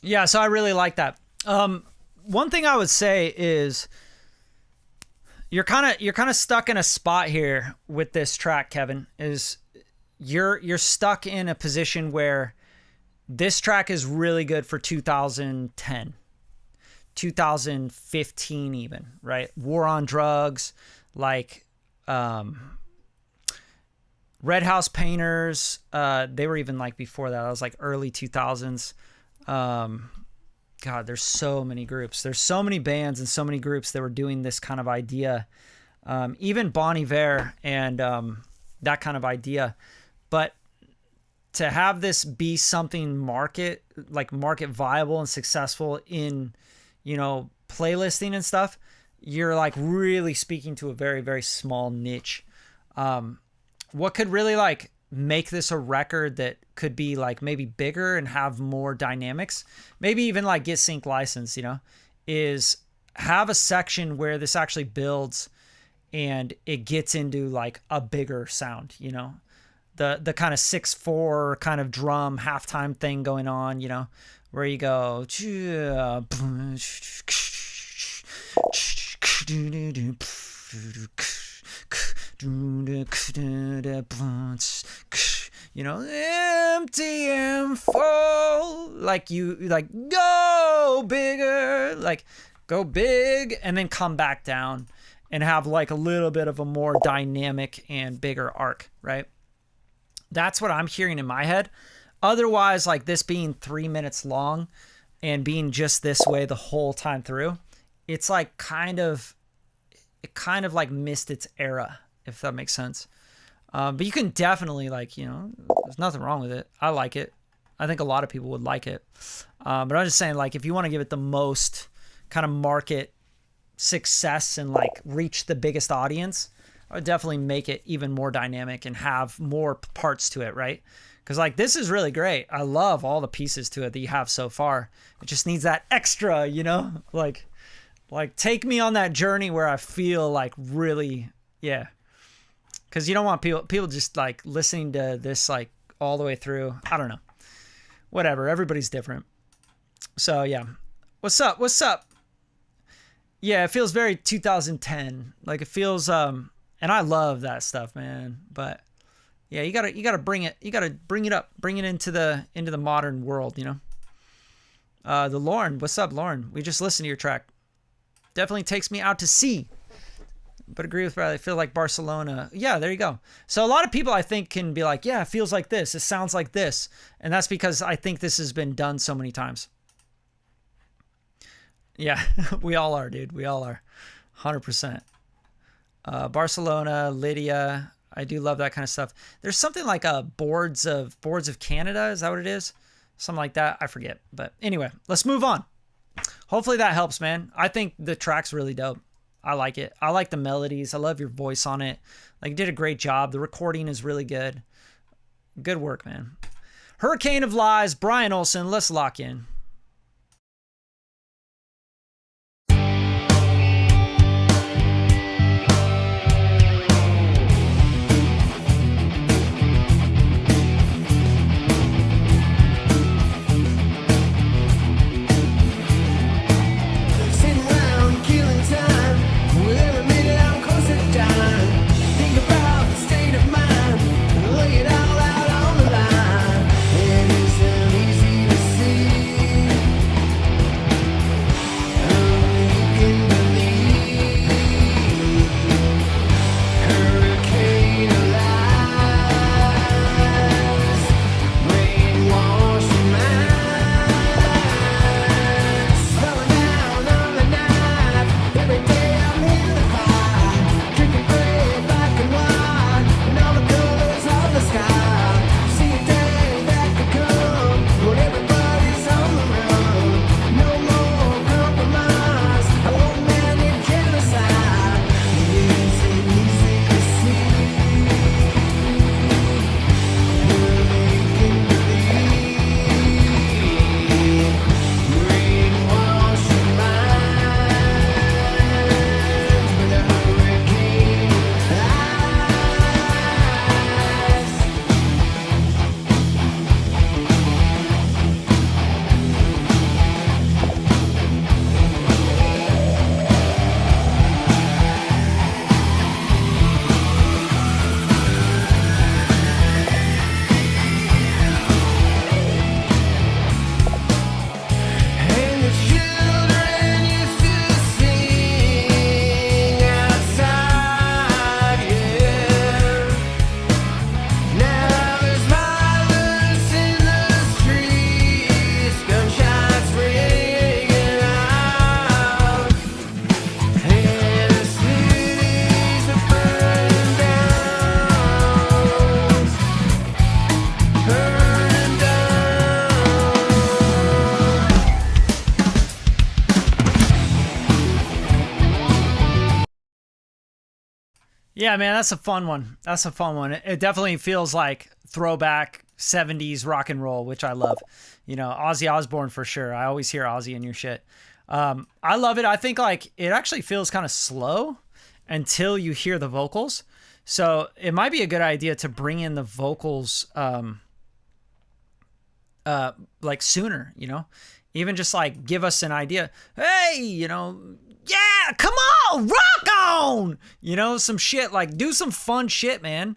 Yeah, so I really like that. One thing I would say is you're kind of stuck in a spot here with this track, Kevin. Is you're stuck in a position where this track is really good for 2010, 2015 even, right? War on Drugs, like Red House Painters, they were even like before that. That was like early 2000s. God, there's so many groups. There's so many bands and so many groups that were doing this kind of idea. Even Bon Iver and that kind of idea. But to have this be something market viable and successful in, you know, playlisting and stuff, you're like really speaking to a very, very small niche. What could really like make this a record that could be like maybe bigger and have more dynamics, maybe even like get sync license, you know, is have a section where this actually builds and it gets into like a bigger sound, you know, the kind of 6/4 kind of drum halftime thing going on, you know, where you go, you know, empty and full, like you like go bigger, like go big and then come back down and have like a little bit of a more dynamic and bigger arc, right? That's what I'm hearing in my head. Otherwise, like this being 3 minutes long and being just this way the whole time through, it's like it kind of like missed its era, if that makes sense. But you can definitely like, you know, there's nothing wrong with it. I like it. I think a lot of people would like it. But I'm just saying, like, if you want to give it the most kind of market success and like reach the biggest audience, I would definitely make it even more dynamic and have more parts to it, right? Because like this is really great. I love all the pieces to it that you have so far. It just needs that extra, you know, like Like, take me on that journey where I feel like really, yeah. Because you don't want people just like listening to this like all the way through. I don't know. Whatever. Everybody's different. So yeah. What's up? What's up? Yeah, it feels very 2010. Like it feels and I love that stuff, man. But yeah, you gotta bring it. You gotta bring it up. Bring it into the modern world. You know. The Lauren. What's up, Lauren? We just listened to your track. Definitely takes me out to sea. But agree with Bradley. I feel like Barcelona. Yeah, there you go. So a lot of people I think can be like, yeah, it feels like this. It sounds like this. And that's because I think this has been done so many times. Yeah, we all are, dude. We all are. 100%. Barcelona, Lydia. I do love that kind of stuff. There's something like Boards of Canada. Is that what it is? Something like that. I forget. But anyway, let's move on. Hopefully that helps, man. I think the track's really dope. I like it. I like the melodies. I love your voice on it. Like, you did a great job. The recording is really good. Good work, man. Hurricane of Lies, Brian Olsen. Let's lock in. Yeah, man, that's a fun one. That's a fun one. It definitely feels like throwback 70s rock and roll, which I love. You know, Ozzy Osbourne for sure. I always hear Ozzy in your shit. I love it. I think like it actually feels kind of slow until you hear the vocals. So it might be a good idea to bring in the vocals like sooner, you know? Even just like give us an idea. Hey, you know, yeah, come on, rock on! You know, some shit, like do some fun shit, man.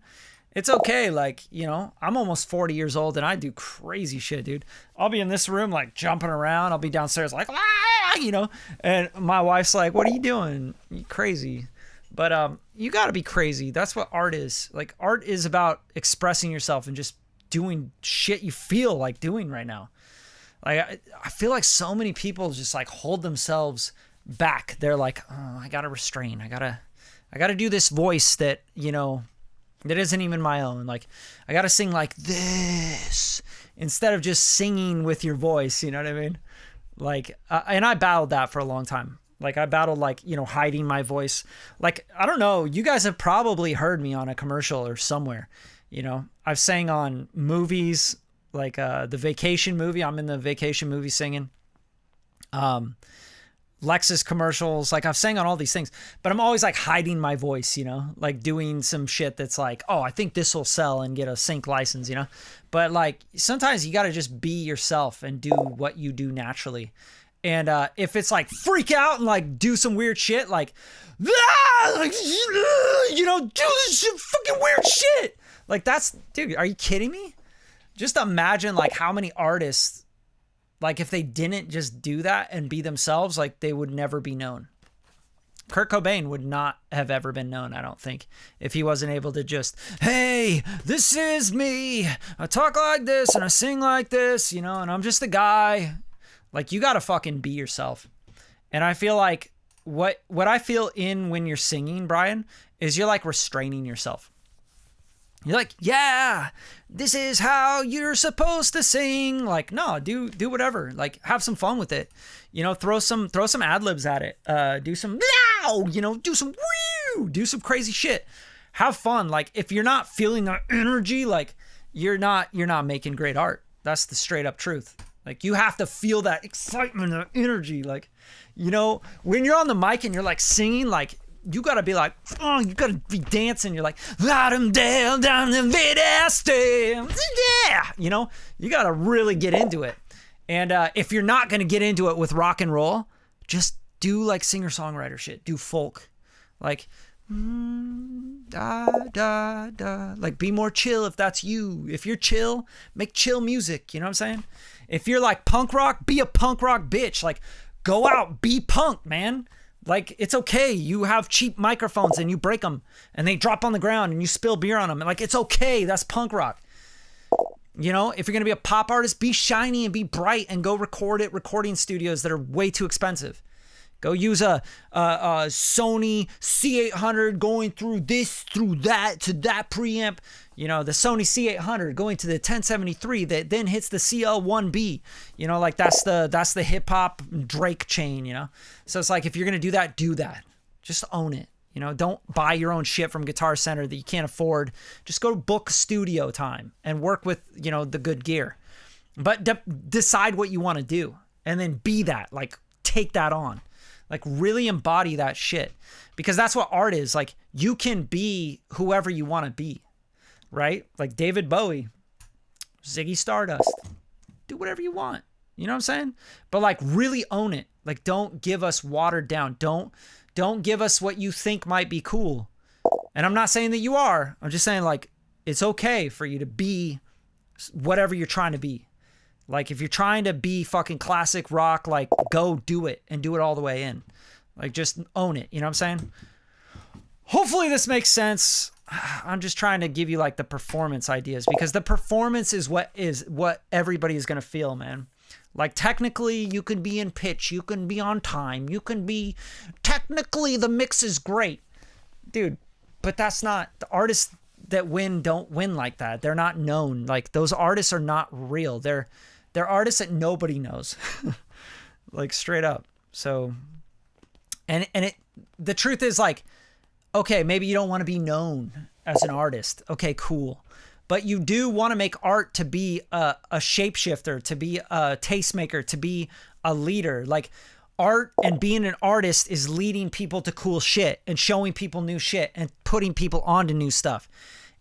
It's okay. Like, you know, I'm almost 40 years old and I do crazy shit, dude. I'll be in this room, like jumping around. I'll be downstairs like, ah, you know, and my wife's like, what are you doing? You crazy. But you got to be crazy. That's what art is. Like, art is about expressing yourself and just doing shit you feel like doing right now. Like, I feel like so many people just like hold themselves back. They're like, oh, I got to restrain. I got to do this voice that, you know, that isn't even my own. Like, I got to sing like this instead of just singing with your voice. You know what I mean? Like, and I battled that for a long time. Like, I battled, like, you know, hiding my voice. Like, I don't know. You guys have probably heard me on a commercial or somewhere. You know, I've sang on movies, like the Vacation movie. I'm in the Vacation movie singing. Lexus commercials. Like I've sang on all these things, but I'm always like hiding my voice, you know, like doing some shit that's like, oh, I think this will sell and get a sync license, you know? But like sometimes you got to just be yourself and do what you do naturally. And if it's like freak out and like do some weird shit, like, like you know, do this shit, fucking weird shit. Like that's, dude, are you kidding me? Just imagine like how many artists, like if they didn't just do that and be themselves, like they would never be known. Kurt Cobain would not have ever been known, I don't think, if he wasn't able to just, hey, this is me. I talk like this and I sing like this, you know, and I'm just a guy. Like you got to fucking be yourself. And I feel like what I feel in when you're singing, Brian, is you're like restraining yourself. You're like, yeah, this is how you're supposed to sing. Like, no, do whatever. Like, have some fun with it. You know, throw some ad libs at it. Do some, you know, do some woo, do some crazy shit. Have fun. Like, if you're not feeling that energy, like, you're not making great art. That's the straight up truth. Like, you have to feel that excitement and energy. Like, you know, when you're on the mic and you're like singing, like, you gotta be like, oh, you gotta be dancing. You're like, yeah, you know, you gotta really get into it. And if you're not gonna get into it with rock and roll, just do like singer-songwriter shit. Do folk, like da da da. Like be more chill if that's you. If you're chill, make chill music. You know what I'm saying? If you're like punk rock, be a punk rock bitch. Like go out, be punk, man. Like, it's okay. You have cheap microphones and you break them and they drop on the ground and you spill beer on them. And like, it's okay. That's punk rock. You know, if you're going to be a pop artist, be shiny and be bright and go record at recording studios that are way too expensive. Go use a Sony C800 going through this, through that, to that preamp. You know, the Sony C800 going to the 1073 that then hits the CL1B. You know, like that's the hip hop Drake chain, you know? So it's like, if you're going to do that, do that. Just own it. You know, don't buy your own shit from Guitar Center that you can't afford. Just go book studio time and work with, you know, the good gear. But decide what you want to do and then be that. Like, take that on. Like, really embody that shit. Because that's what art is. Like, you can be whoever you want to be. Right? Like David Bowie, Ziggy Stardust. Do whatever you want. You know what I'm saying? But like, really own it. Like, don't give us watered down. Don't give us what you think might be cool. And I'm not saying that you are. I'm just saying, like, it's okay for you to be whatever you're trying to be. Like, if you're trying to be fucking classic rock, like, go do it and do it all the way in. Like, just own it. You know what I'm saying? Hopefully this makes sense. I'm just trying to give you like the performance ideas, because the performance is what everybody is going to feel, man. Like, technically you can be in pitch, you can be on time, you can be, technically the mix is great, dude, but that's not, the artists that win don't win like that. They're not known. Like, those artists are not real. They're artists that nobody knows. Like, straight up. So, and the truth is, like, okay, maybe you don't want to be known as an artist. Okay, cool. But you do want to make art to be a shapeshifter, to be a tastemaker, to be a leader. Like, art and being an artist is leading people to cool shit and showing people new shit and putting people onto new stuff.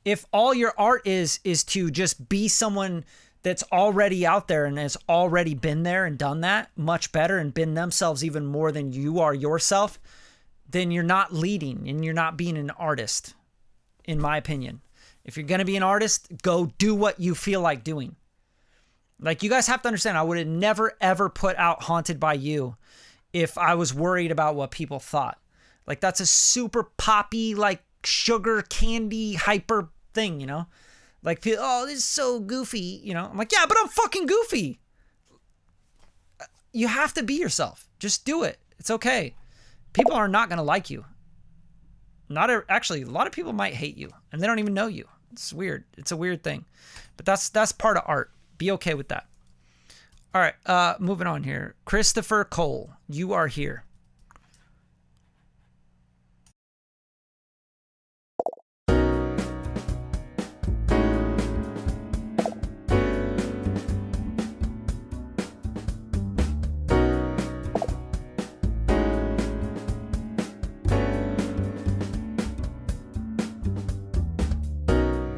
If all your art is to just be someone that's already out there and has already been there and done that much better and been themselves even more than you are yourself, then you're not leading and you're not being an artist, in my opinion. If you're going to be an artist, go do what you feel like doing. Like, you guys have to understand, I would have never, ever put out Haunted by You if I was worried about what people thought. Like, that's a super poppy, like, sugar candy hyper thing, you know? Like, oh, this is so goofy, you know? I'm like, yeah, but I'm fucking goofy. You have to be yourself. Just do it. It's okay. People are not going to like you. Actually, a lot of people might hate you and they don't even know you. It's weird. It's a weird thing. But that's part of art. Be okay with that. All right, moving on here. Christopher Cole, you are here.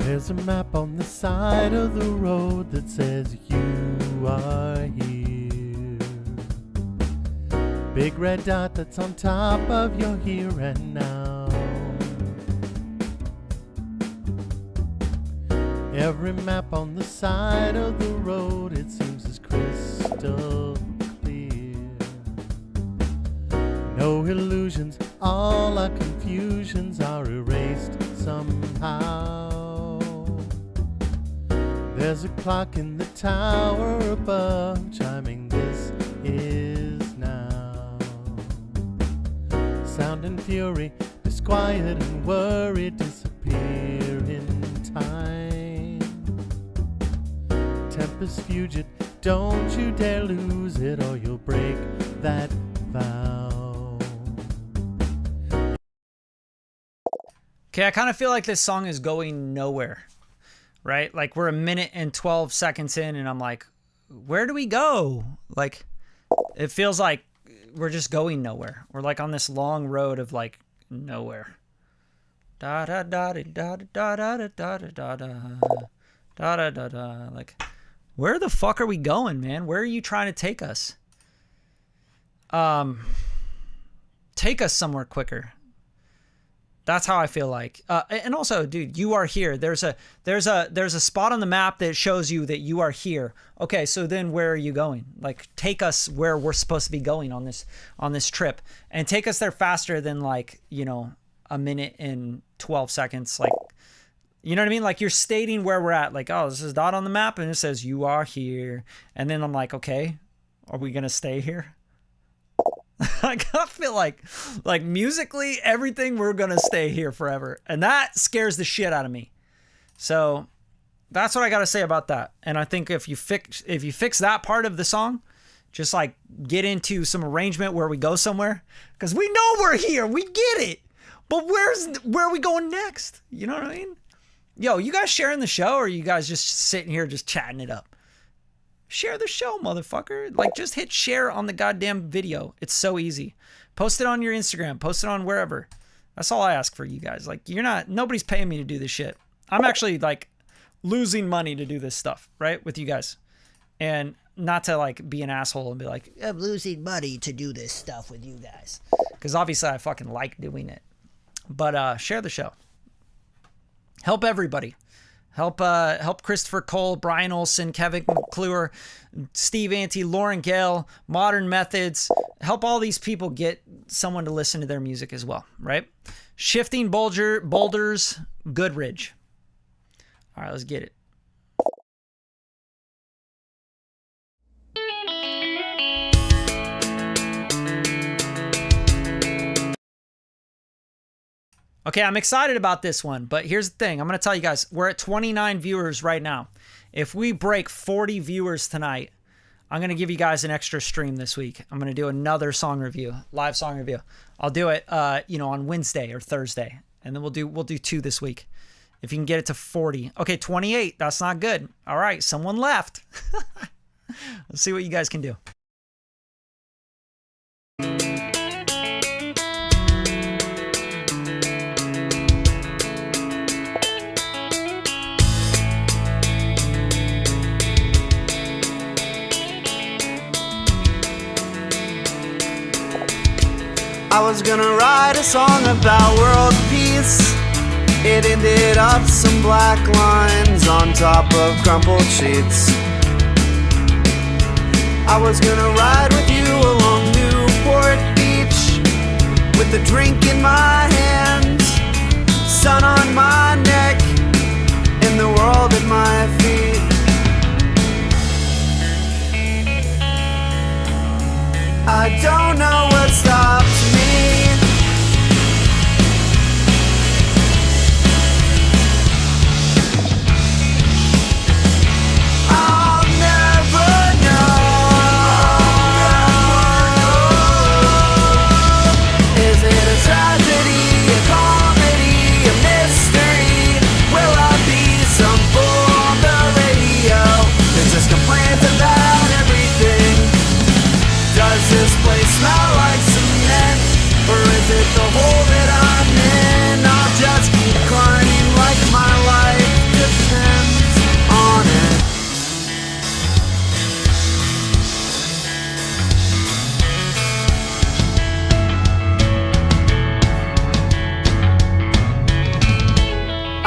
There's a map on the side of the road that says you are here. Big red dot that's on top of your here and now. Every map on the side of the road, it seems as crystal clear. No illusions, all our confusions are erased somehow. There's a clock in the tower above, chiming this is now. Sound and fury, disquiet and worry disappear in time. Tempest fugit, don't you dare lose it or you'll break that vow. Okay, I kind of feel like this song is going nowhere, right? Like we're a minute and 12 seconds in and I'm like, where do we go? Like, it feels like we're just going nowhere. We're like on this long road of like nowhere. Da da da da da da da da da da da da da da. Like, where the fuck are we going, man? Where are you trying to take us? Take us somewhere quicker. That's how I feel like. And also, dude, you are here. There's a spot on the map that shows you that you are here. Okay, so then where are you going? Like, take us where we're supposed to be going on this trip, and take us there faster than like, you know, a minute and 12 seconds. Like, you know what I mean? Like, you're stating where we're at. Like, oh, this is a dot on the map, and it says you are here. And then I'm like, okay, are we gonna stay here? I feel like musically, everything, we're gonna stay here forever, and that scares the shit out of me. So that's what I gotta say about that. And I think if you fix that part of the song, just like get into some arrangement where we go somewhere, because we know we're here, we get it, but where are we going next? You know what I mean? Yo, you guys sharing the show, or are you guys just sitting here just chatting it up? Share the show, motherfucker. Like, just hit share on the goddamn video. It's so easy. Post it on your Instagram. Post it on wherever. That's all I ask for you guys. Like, nobody's paying me to do this shit. I'm actually, like, losing money to do this stuff, right, with you guys. And not to, like, be an asshole and be like, I'm losing money to do this stuff with you guys. Because obviously I fucking like doing it. But share the show. Help everybody. Help Christopher Cole, Brian Olson, Kevin McClure, Steve Ante, Lauren Gale, Modern Methods. Help all these people get someone to listen to their music as well, right? Shifting Boulders, Goodridge. All right, let's get it. Okay, I'm excited about this one, but here's the thing. I'm going to tell you guys, we're at 29 viewers right now. If we break 40 viewers tonight, I'm going to give you guys an extra stream this week. I'm going to do another song review, live song review. I'll do it, on Wednesday or Thursday, and then we'll do 2 this week. If you can get it to 40. Okay, 28. That's not good. All right, someone left. Let's see what you guys can do. I was gonna write a song about world peace. It ended up some black lines on top of crumpled sheets. I was gonna ride with you along Newport Beach, with a drink in my hand, sun on my neck, and the world at my feet. I don't know what stops me. I'll never know. Is it a tragedy, a comedy, a mystery?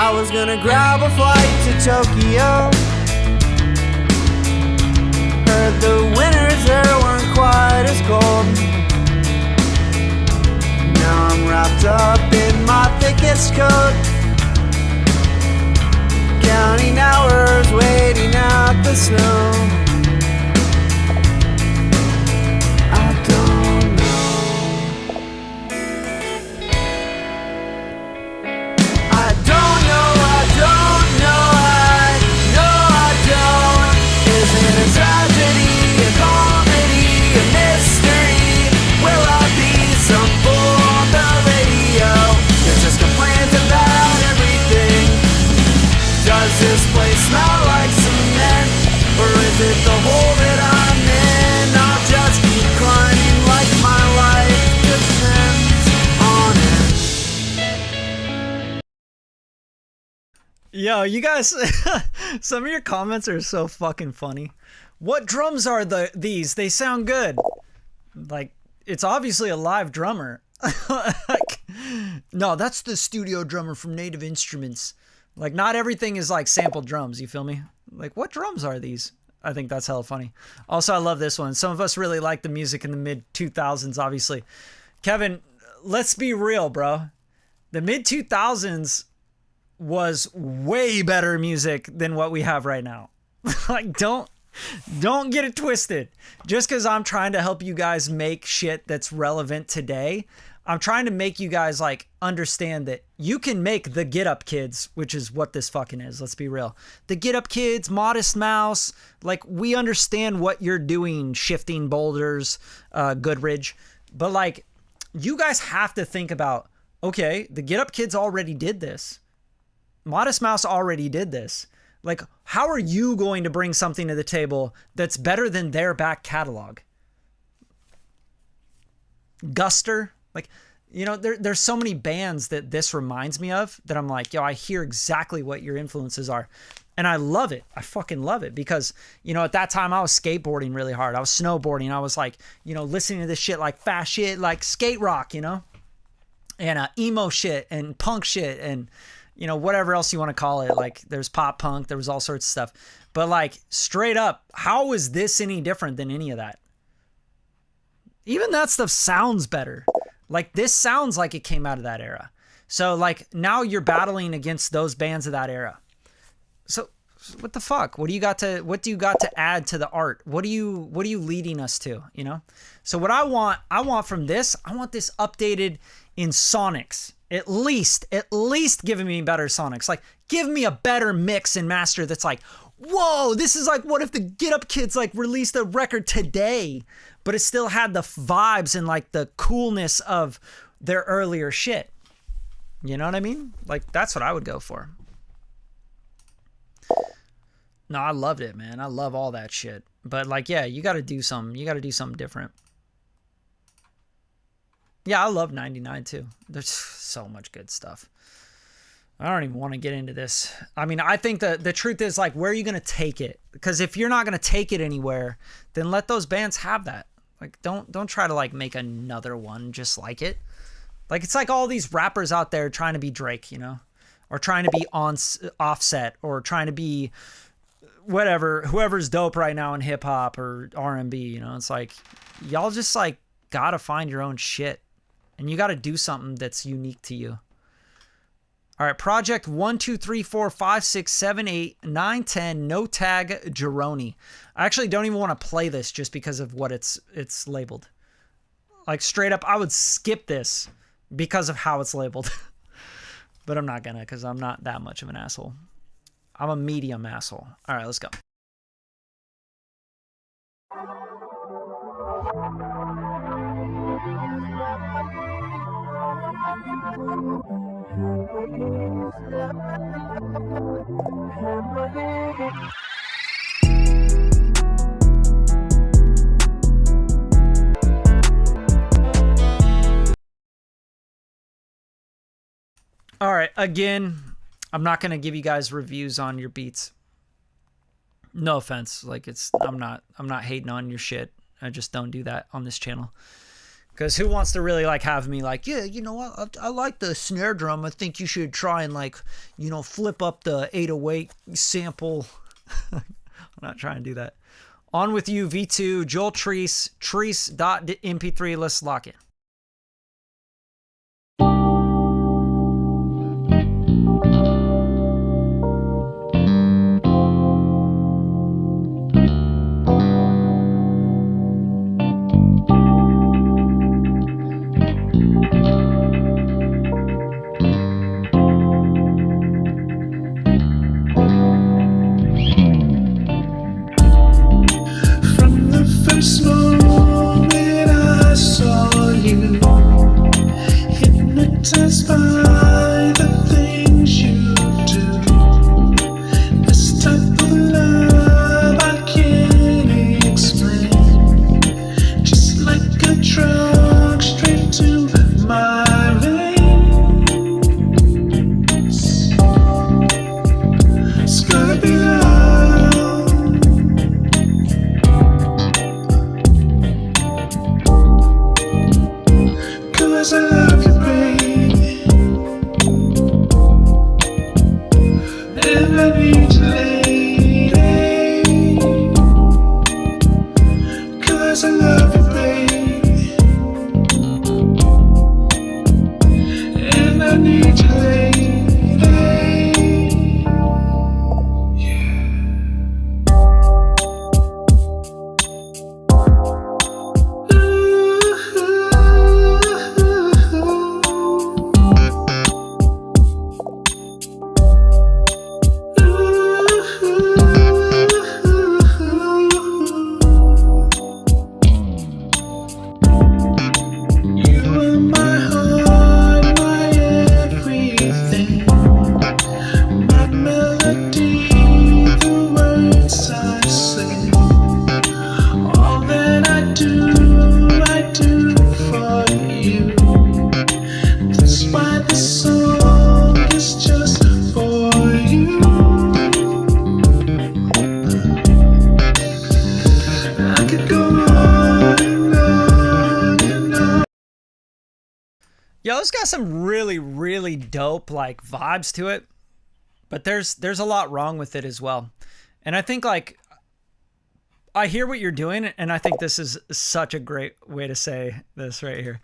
I was gonna grab a flight to Tokyo. Heard the winters there weren't quite as cold. Now I'm wrapped up in my thickest coat, counting hours, waiting out the snow. I don't know. I don't know, I don't know, I know I don't. Is it a tragedy, a comedy, a mystery? Will I be some fool on the radio that just complains about everything? Does this place smell like cement? Or is it the hole that I'm in? I'll just keep climbing like my life depends on it. Yo, you guys, some of your comments are so fucking funny. What drums are these? They sound good. Like, it's obviously a live drummer. Like, no, that's the studio drummer from Native Instruments. Like, not everything is like sampled drums, you feel me? Like, what drums are these? I think that's hella funny. Also, I love this one. Some of us really like the music in the mid-2000s, obviously. Kevin, let's be real, bro. The mid-2000s was way better music than what we have right now. Like, don't get it twisted. Just because I'm trying to help you guys make shit that's relevant today, I'm trying to make you guys like understand that you can make the Get Up Kids, which is what this fucking is. Let's be real. The Get Up Kids, Modest Mouse, like we understand what you're doing, Shifting Boulders, Goodridge, but like you guys have to think about, okay, the Get Up Kids already did this. Modest Mouse already did this. Like, how are you going to bring something to the table that's better than their back catalog? Guster, like, you know, there's so many bands that this reminds me of that I'm like, yo, I hear exactly what your influences are. And I love it. I fucking love it because, you know, at that time I was skateboarding really hard. I was snowboarding. I was like, you know, listening to this shit like fast shit, like skate rock, you know, and emo shit and punk shit and, you know, whatever else you want to call it. Like there's pop punk, there was all sorts of stuff. But like straight up, how is this any different than any of that? Even that stuff sounds better. Like this sounds like it came out of that era. So like now you're battling against those bands of that era. So what the fuck? What do you got to add to the art? What are you leading us to, you know? So what I want from this, I want this updated in sonics. At least giving me better sonics. Like, give me a better mix and master that's like, whoa, this is like, what if the Get Up Kids like released a record today, but it still had the vibes and like the coolness of their earlier shit. You know what I mean? Like, that's what I would go for. No, I loved it, man. I love all that shit. But like, yeah, you got to do something. You got to do something different. Yeah, I love 99 too. There's so much good stuff. I don't even want to get into this. I mean, I think the truth is like, where are you going to take it? Because if you're not going to take it anywhere, then let those bands have that. Like, don't try to like make another one just like it. Like, it's like all these rappers out there trying to be Drake, you know, or trying to be Offset, or trying to be whatever, whoever's dope right now in hip hop or R&B, you know. It's like, y'all just like got to find your own shit. And you got to do something that's unique to you. All right, project 1, 2, 3, 4, 5, 6, 7, 8, 9, 10, no tag Jeroni. I actually don't even want to play this just because of what it's labeled. Like straight up, I would skip this because of how it's labeled. But I'm not gonna, because I'm not that much of an asshole. I'm a medium asshole. All right, let's go. All right, again, I'm not going to give you guys reviews on your beats. No offense, like I'm not hating on your shit. I just don't do that on this channel. Because who wants to really like have me like, yeah, you know what? I like the snare drum. I think you should try and like, you know, flip up the 808 sample. I'm not trying to do that. On with you, V2, Joel Treese, Treese.mp3. Let's lock in. First moment I saw you, hypnotized by the things you do. This type of love I can't explain, just like a drug straight to my veins. It's gotta be love. Cause I love you, baby, and I need you, lady. Cause I love you, baby, and I need you, lady. Yo, it's got some really, really dope like vibes to it, but there's a lot wrong with it as well. And I think like I hear what you're doing, and I think this is such a great way to say this right here.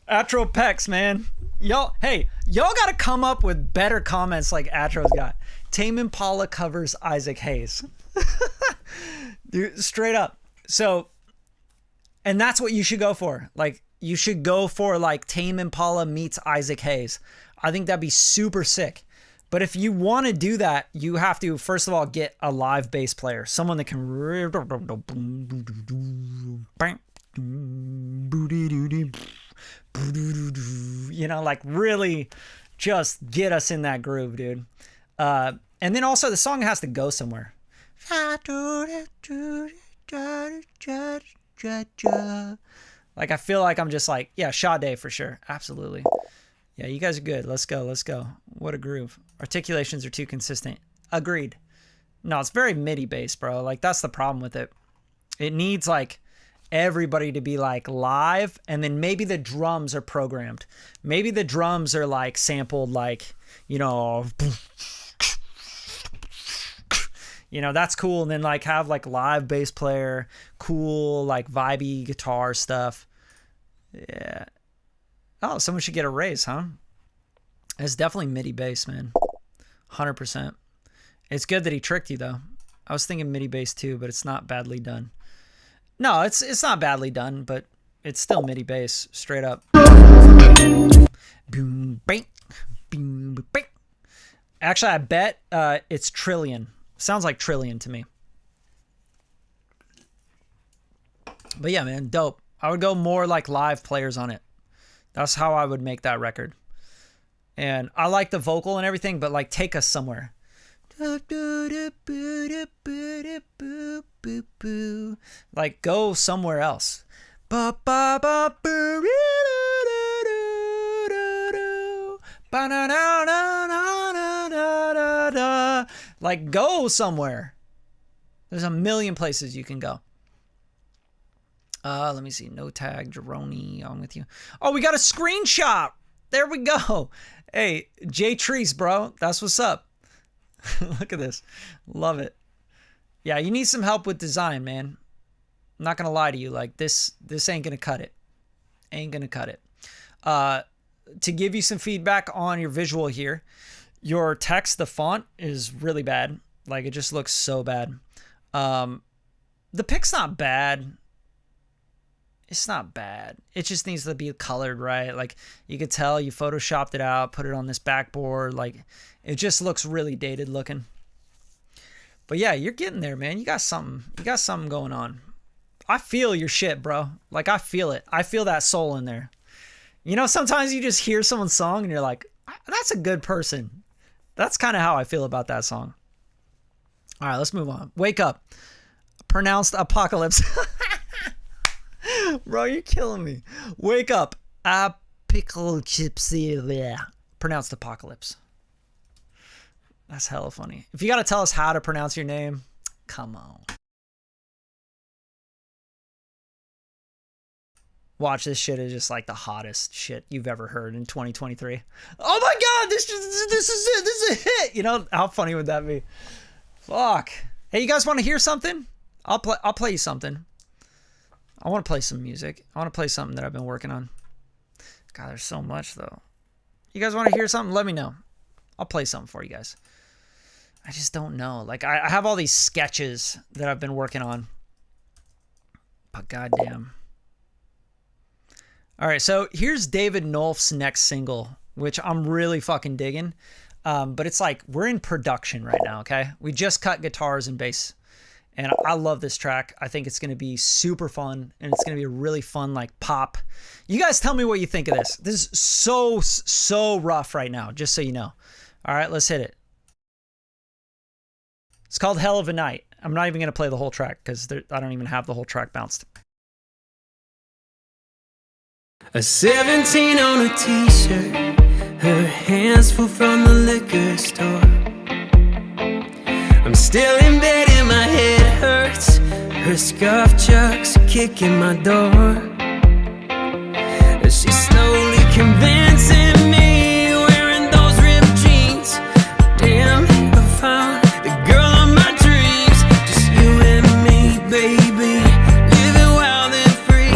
Atropex, man. Y'all, hey, y'all got to come up with better comments like Atro's got. Tame Impala covers Isaac Hayes. Dude, straight up. So, and that's what you should go for. Like, you should go for like Tame Impala meets Isaac Hayes. I think that'd be super sick. But if you want to do that, you have to, first of all, get a live bass player. Someone that can, you know, like really just get us in that groove, dude. And then also the song has to go somewhere. Like, I feel like I'm just like, yeah, Sade for sure. Absolutely. Yeah, you guys are good. Let's go. Let's go. What a groove. Articulations are too consistent. Agreed. No, it's very MIDI based, bro. Like, that's the problem with it. It needs, like, everybody to be, like, live, and then maybe the drums are programmed. Maybe the drums are, like, sampled, like, you know, that's cool. And then, like, have, like, live bass player, cool, like, vibey guitar stuff. Yeah. Oh, someone should get a raise, huh? It's definitely MIDI bass, man. 100%. It's good that he tricked you, though. I was thinking MIDI bass, too, but it's not badly done. No, it's not badly done, but it's still MIDI bass, straight up. Boom, bang, boom, bang. Actually, I bet it's trillion. Sounds like trillion to me. But yeah, man, dope. I would go more like live players on it. That's how I would make that record. And I like the vocal and everything, but like take us somewhere. Like go somewhere else. Like go somewhere. There's a million places you can go. Let me see. No tag, Jeroni, I'm with you. Oh, we got a screenshot. There we go. Hey, Jay Trees, bro. That's what's up. Look at this. Love it. Yeah, you need some help with design, man. I'm not gonna lie to you. Like this ain't gonna cut it. Ain't gonna cut it. To give you some feedback on your visual here, your text, the font is really bad. Like it just looks so bad. The pic's not bad. It's not bad. It just needs to be colored right. Like you could tell you photoshopped it out, put it on this backboard. Like it just looks really dated looking. But yeah, you're getting there, man. You got something. You got something going on. I feel your shit, bro. Like I feel it. I feel that soul in there. You know, sometimes you just hear someone's song and you're like, that's a good person. That's kind of how I feel about that song. All right, let's move on. Wake Up. Pronounced Apocalypse. Bro, you're killing me. Wake Up. Apocalypse. Pronounced Apocalypse. That's hella funny. If you got to tell us how to pronounce your name, come on. Watch, this shit is just like the hottest shit you've ever heard in 2023. Oh my God, this is it. This is a hit. You know, how funny would that be? Fuck. Hey, you guys want to hear something? I'll play you something. I want to play some music. I want to play something that I've been working on. God, there's so much though. You guys want to hear something? Let me know. I'll play something for you guys. I just don't know. Like I have all these sketches that I've been working on. But goddamn. All right, so here's David Nolf's next single, which I'm really fucking digging. But it's like we're in production right now, okay? We just cut guitars and bass. And I love this track. I think it's going to be super fun. And it's going to be a really fun, like, pop. You guys tell me what you think of this. This is so rough right now, just so you know. All right, let's hit it. It's called Hell of a Night. I'm not even going to play the whole track because I don't even have the whole track bounced. A 17 on a t-shirt, her hands full from the liquor store. I'm still in bed and my head hurts. Her scuffed chucks kicking my door. She's slowly convincing me, wearing those ripped jeans. Damn, I found the girl of my dreams. Just you and me, baby, living wild and free.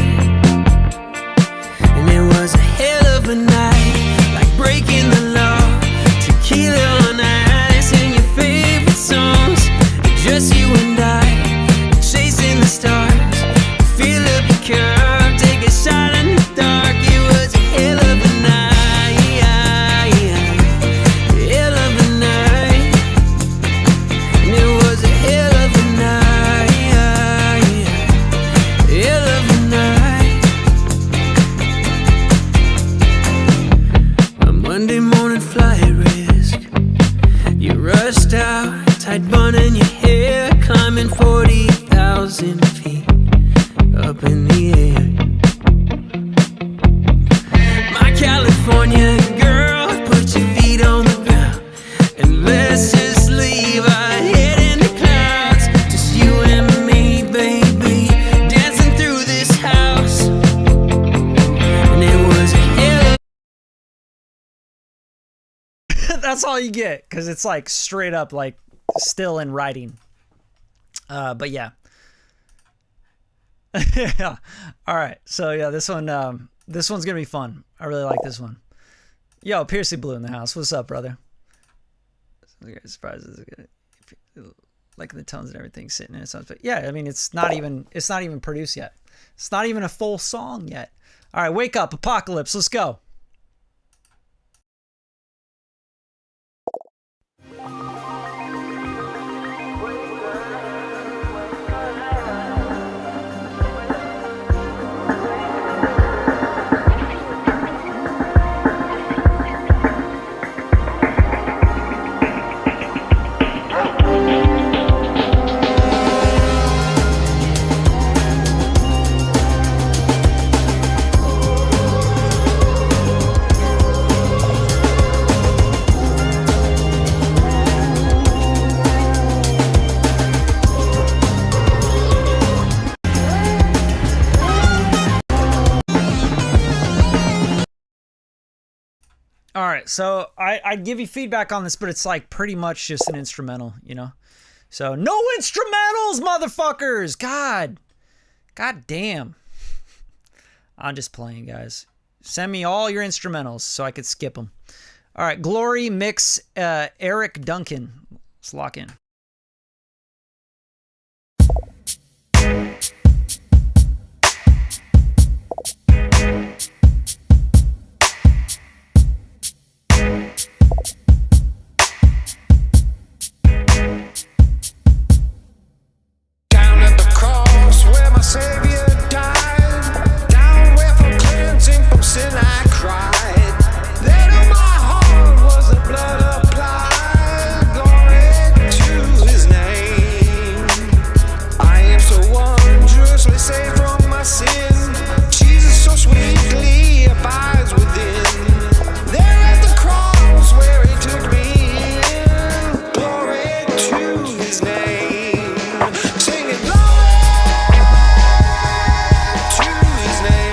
And it was a hell of a night, like breaking the law. Tequila on ice and your favorite songs. Just you and I, chasing the stars. Feel up the curve, take a shot in the dark. It was a hell of a night, hell of a night. And it was a hell of a night, hell of a night. A Monday morning flight risk. You rushed out, tight bun in your hair, climbing 40,000 feet up in the air. My California girl, put your feet on the ground and let's just leave our head in the clouds. Just you and me, baby, dancing through this house. And it was a hell of That's all you get, because it's like straight up like still in writing. But yeah. Yeah. All right. So yeah, this one's gonna be fun. I really like this one. Yo, Piercy Blue in the house. What's up, brother? Surprises. Like the tones and everything sitting in it. But yeah, I mean, it's not even produced yet. It's not even a full song yet. All right, Wake Up, Apocalypse. Let's go. right, so I'd give you feedback on this, but it's like pretty much just an instrumental, you know? So no instrumentals, motherfuckers! God damn. I'm just playing, guys. Send me all your instrumentals so I could skip them. All right, Glory mix Eric Duncan. Let's lock in. Down at the cross where my Savior died, down where for cleansing from sin I cried. There to my heart was the blood applied. Glory to His name. I am so wondrously saved from my sin. Jesus so sweetly abides within. There at the cross where He took me in. Glory to His name. Singing glory to His name.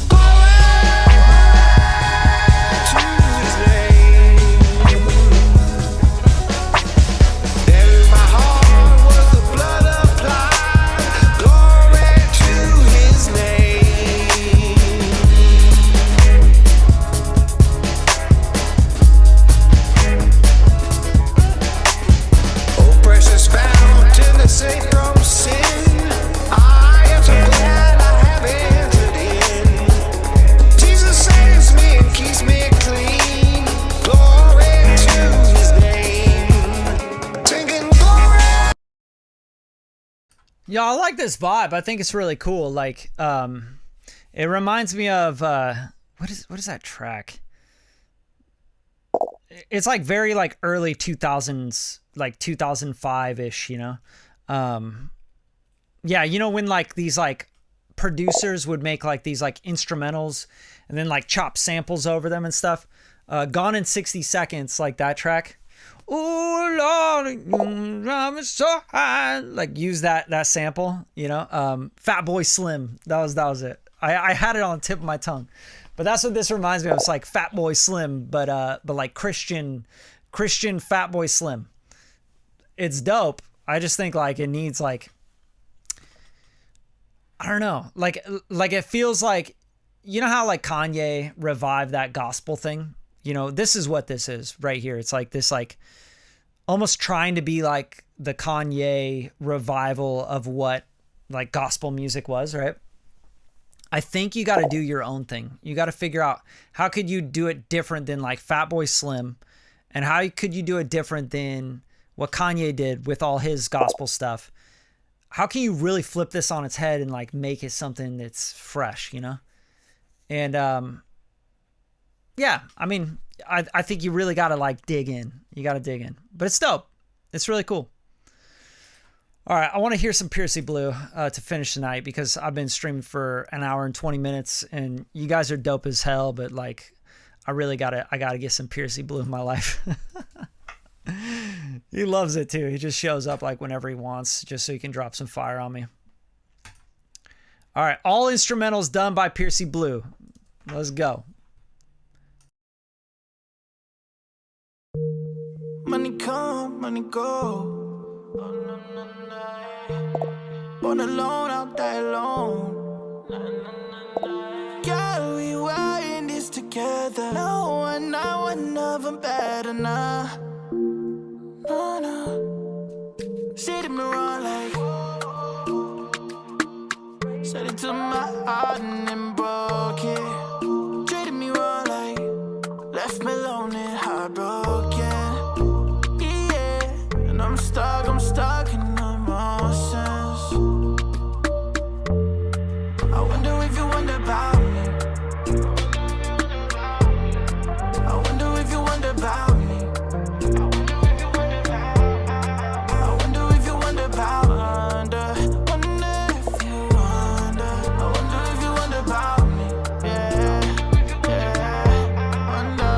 Glory to His name. There in my heart was the blood applied. Glory to His name. Oh, precious fountain that saved from sin. I am so glad I have entered in. Jesus saves me and keeps me clean. Glory to His name. Singing glory. Yeah, I like this vibe. I think it's really cool. Like, it reminds me of what is that track? It's like very like early 2000s, like 2005-ish, you know? Yeah, you know when like these like producers would make like these like instrumentals and then like chop samples over them and stuff. Gone in 60 Seconds, like that track. Oh Lord, I'm so high. Like use that sample, you know? Fatboy Slim, that was it. I had it on the tip of my tongue. But that's what this reminds me of. It's like Fatboy Slim, but like Christian Fatboy Slim. It's dope. I just think like it needs like, I don't know, like it feels like, you know how like Kanye revived that gospel thing? You know, this is what this is right here. It's like this like almost trying to be like the Kanye revival of what like gospel music was, right? I think you got to do your own thing. You got to figure out how could you do it different than like Fatboy Slim, and how could you do it different than what Kanye did with all his gospel stuff. How can you really flip this on its head and like make it something that's fresh, you know? And yeah, I mean, I think you really got to like dig in. You got to dig in. But it's dope. It's really cool. All right, I want to hear some Piercy Blue to finish tonight because I've been streaming for an hour and 20 minutes and you guys are dope as hell, but like I gotta get some Piercy Blue in my life. He loves it too. He just shows up like whenever he wants just so he can drop some fire on me. All right, all instrumentals done by Piercy Blue. Let's go. Money come, money go. Born alone, I'll die alone. Girl, we were in this together. No one of them better now. No. See the mirror like said it to my heart and then broke it. Treated me wrong like left me lonely, heartbroken. Yeah, and I'm stuck in emotions. I wonder if you wonder about me. I wonder if you wonder about me. I wonder if you wonder about me. Wonder if you wonder. I wonder if you wonder about me. Yeah. Wonder.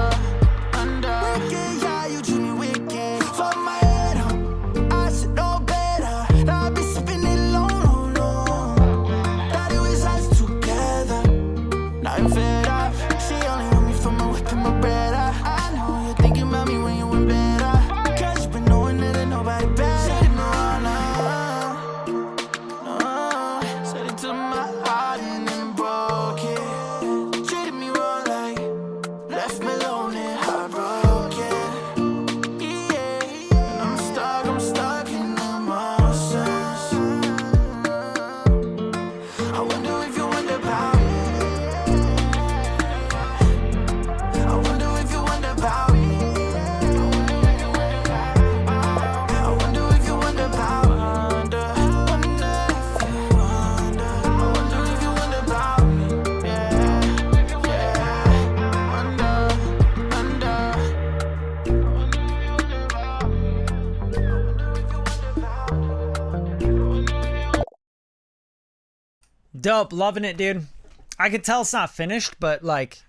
Dope. Loving it, dude. I could tell it's not finished, but like,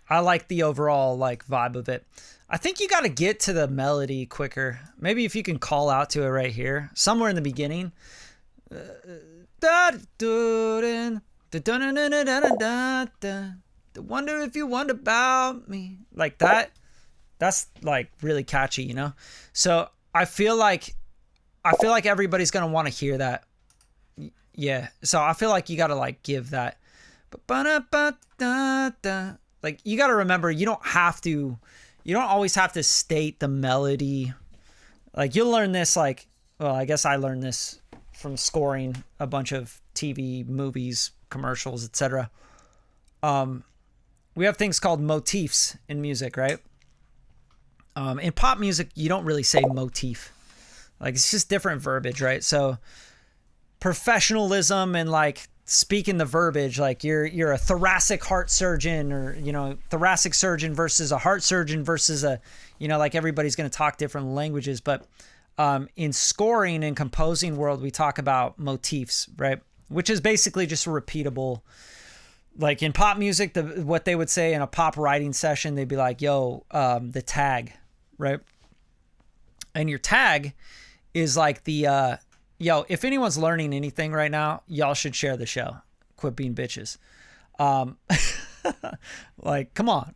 I like the overall like vibe of it. I think you got to get to the melody quicker. Maybe if you can call out to it right here, somewhere in the beginning. Wonder if you wonder about me. Like that. That's like really catchy, you know? So I feel like everybody's going to want to hear that. Yeah. So I feel like you got to like give that. Like you got to remember, you don't always have to state the melody. Like you'll learn this like, well, I guess I learned this from scoring a bunch of TV, movies, commercials, etc. We have things called motifs in music, right? In pop music, you don't really say motif. Like it's just different verbiage, right? So professionalism and like speaking the verbiage, like you're a thoracic heart surgeon, or you know, thoracic surgeon versus a heart surgeon versus a, you know, like everybody's going to talk different languages. But in scoring and composing world, we talk about motifs, right? Which is basically just a repeatable. Like in pop music, what they would say in a pop writing session, they'd be like, "Yo, the tag," right? And your tag is like the yo, if anyone's learning anything right now, y'all should share the show. Quit being bitches. Like, come on.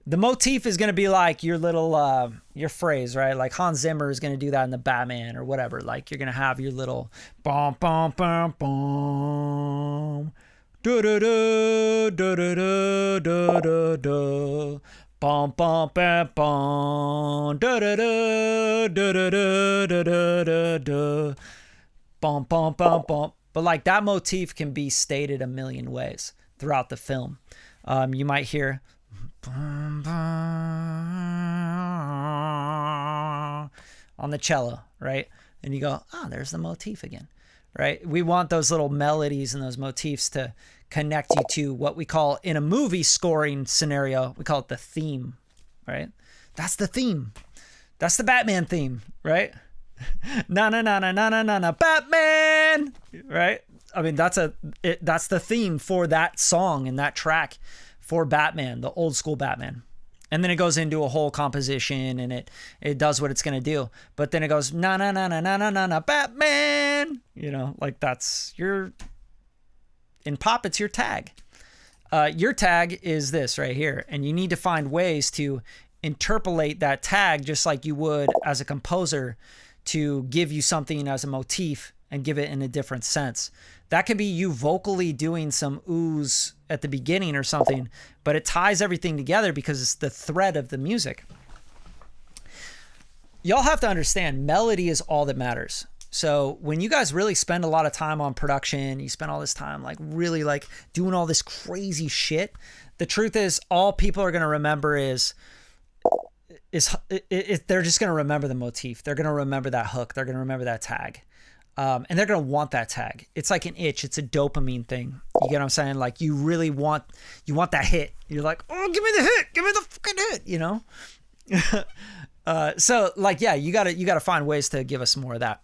The motif is going to be like your little, your phrase, right? Like Hans Zimmer is going to do that in the Batman or whatever. Like you're going to have your little bum, bum, bum, bum, da da da da da da da da. Bum bum bam bum da da da da da da da da da bum bum bum bum. But like that motif can be stated a million ways throughout the film. You might hear bum, bum, on the cello, right? And you go, oh, there's the motif again, right? We want those little melodies and those motifs to connect you to what we call in a movie scoring scenario, we call it the theme, right? That's the theme. That's the Batman theme, right? Na na na na na na na na Batman, right? I mean, that's the theme for that song and that track for Batman, the old school Batman. And then it goes into a whole composition and it does what it's going to do. But then it goes na na na na na na na na Batman, you know, like that's your. In pop, it's your tag. Your tag is this right here. And you need to find ways to interpolate that tag just like you would as a composer to give you something as a motif and give it in a different sense. That could be you vocally doing some oohs at the beginning or something, but it ties everything together because it's the thread of the music. Y'all have to understand, melody is all that matters. So when you guys really spend a lot of time on production, you spend all this time like really like doing all this crazy shit. The truth is all people are going to remember is they're just going to remember the motif. They're going to remember that hook. They're going to remember that tag. And they're going to want that tag. It's like an itch. It's a dopamine thing. You get what I'm saying? Like you really want that hit. You're like, oh, give me the hit. Give me the fucking hit, you know? So like, yeah, you gotta find ways to give us more of that.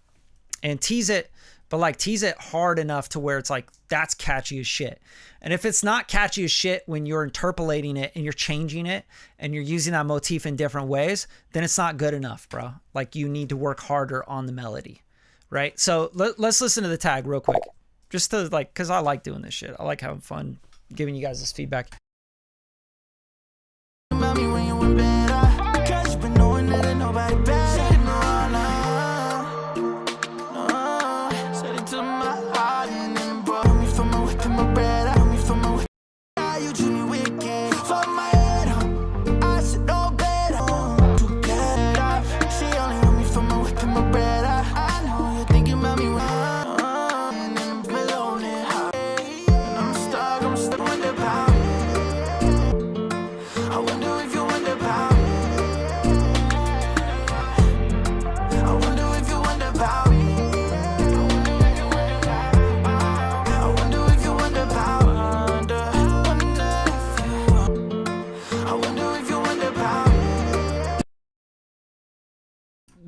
And tease it, but like tease it hard enough to where it's like, that's catchy as shit. And if it's not catchy as shit when you're interpolating it and you're changing it and you're using that motif in different ways, then it's not good enough, bro. Like you need to work harder on the melody, right? So let's listen to the tag real quick. Just to like, cause I like doing this shit. I like having fun giving you guys this feedback. Mommy, when you were better, 'cause you've been knowing that ain't nobody better.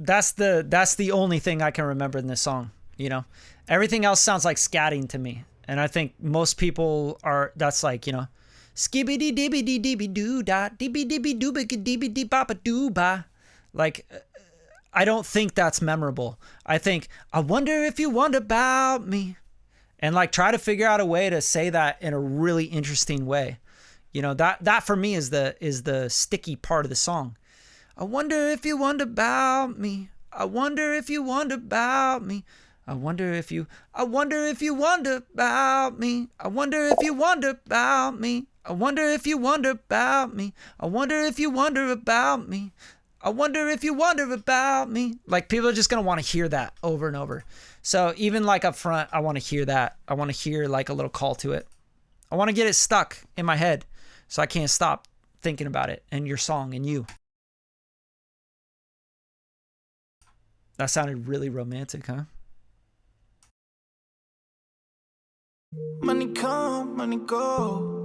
That's the only thing I can remember in this song, you know? Everything else sounds like scatting to me. And I think most people are, that's like, you know, skibbity dibbity dibby doo da dibby dibby dooba dibby dibby baba dooba. Like, I don't think that's memorable. I think, I wonder if you wonder about me. And like try to figure out a way to say that in a really interesting way. You know, that for me is the sticky part of the song. I wonder if you wonder about me. I wonder if you wonder about me. I wonder if you wonder about me. I wonder if you wonder about me. I wonder if you wonder about me. I wonder if you wonder about me. I wonder if you wonder about me. Like, people are just going to want to hear that over and over. So even like up front, I want to hear that. I want to hear like a little call to it. I want to get it stuck in my head so I can't stop thinking about it and your song and you. That sounded really romantic, huh? Money come, money go.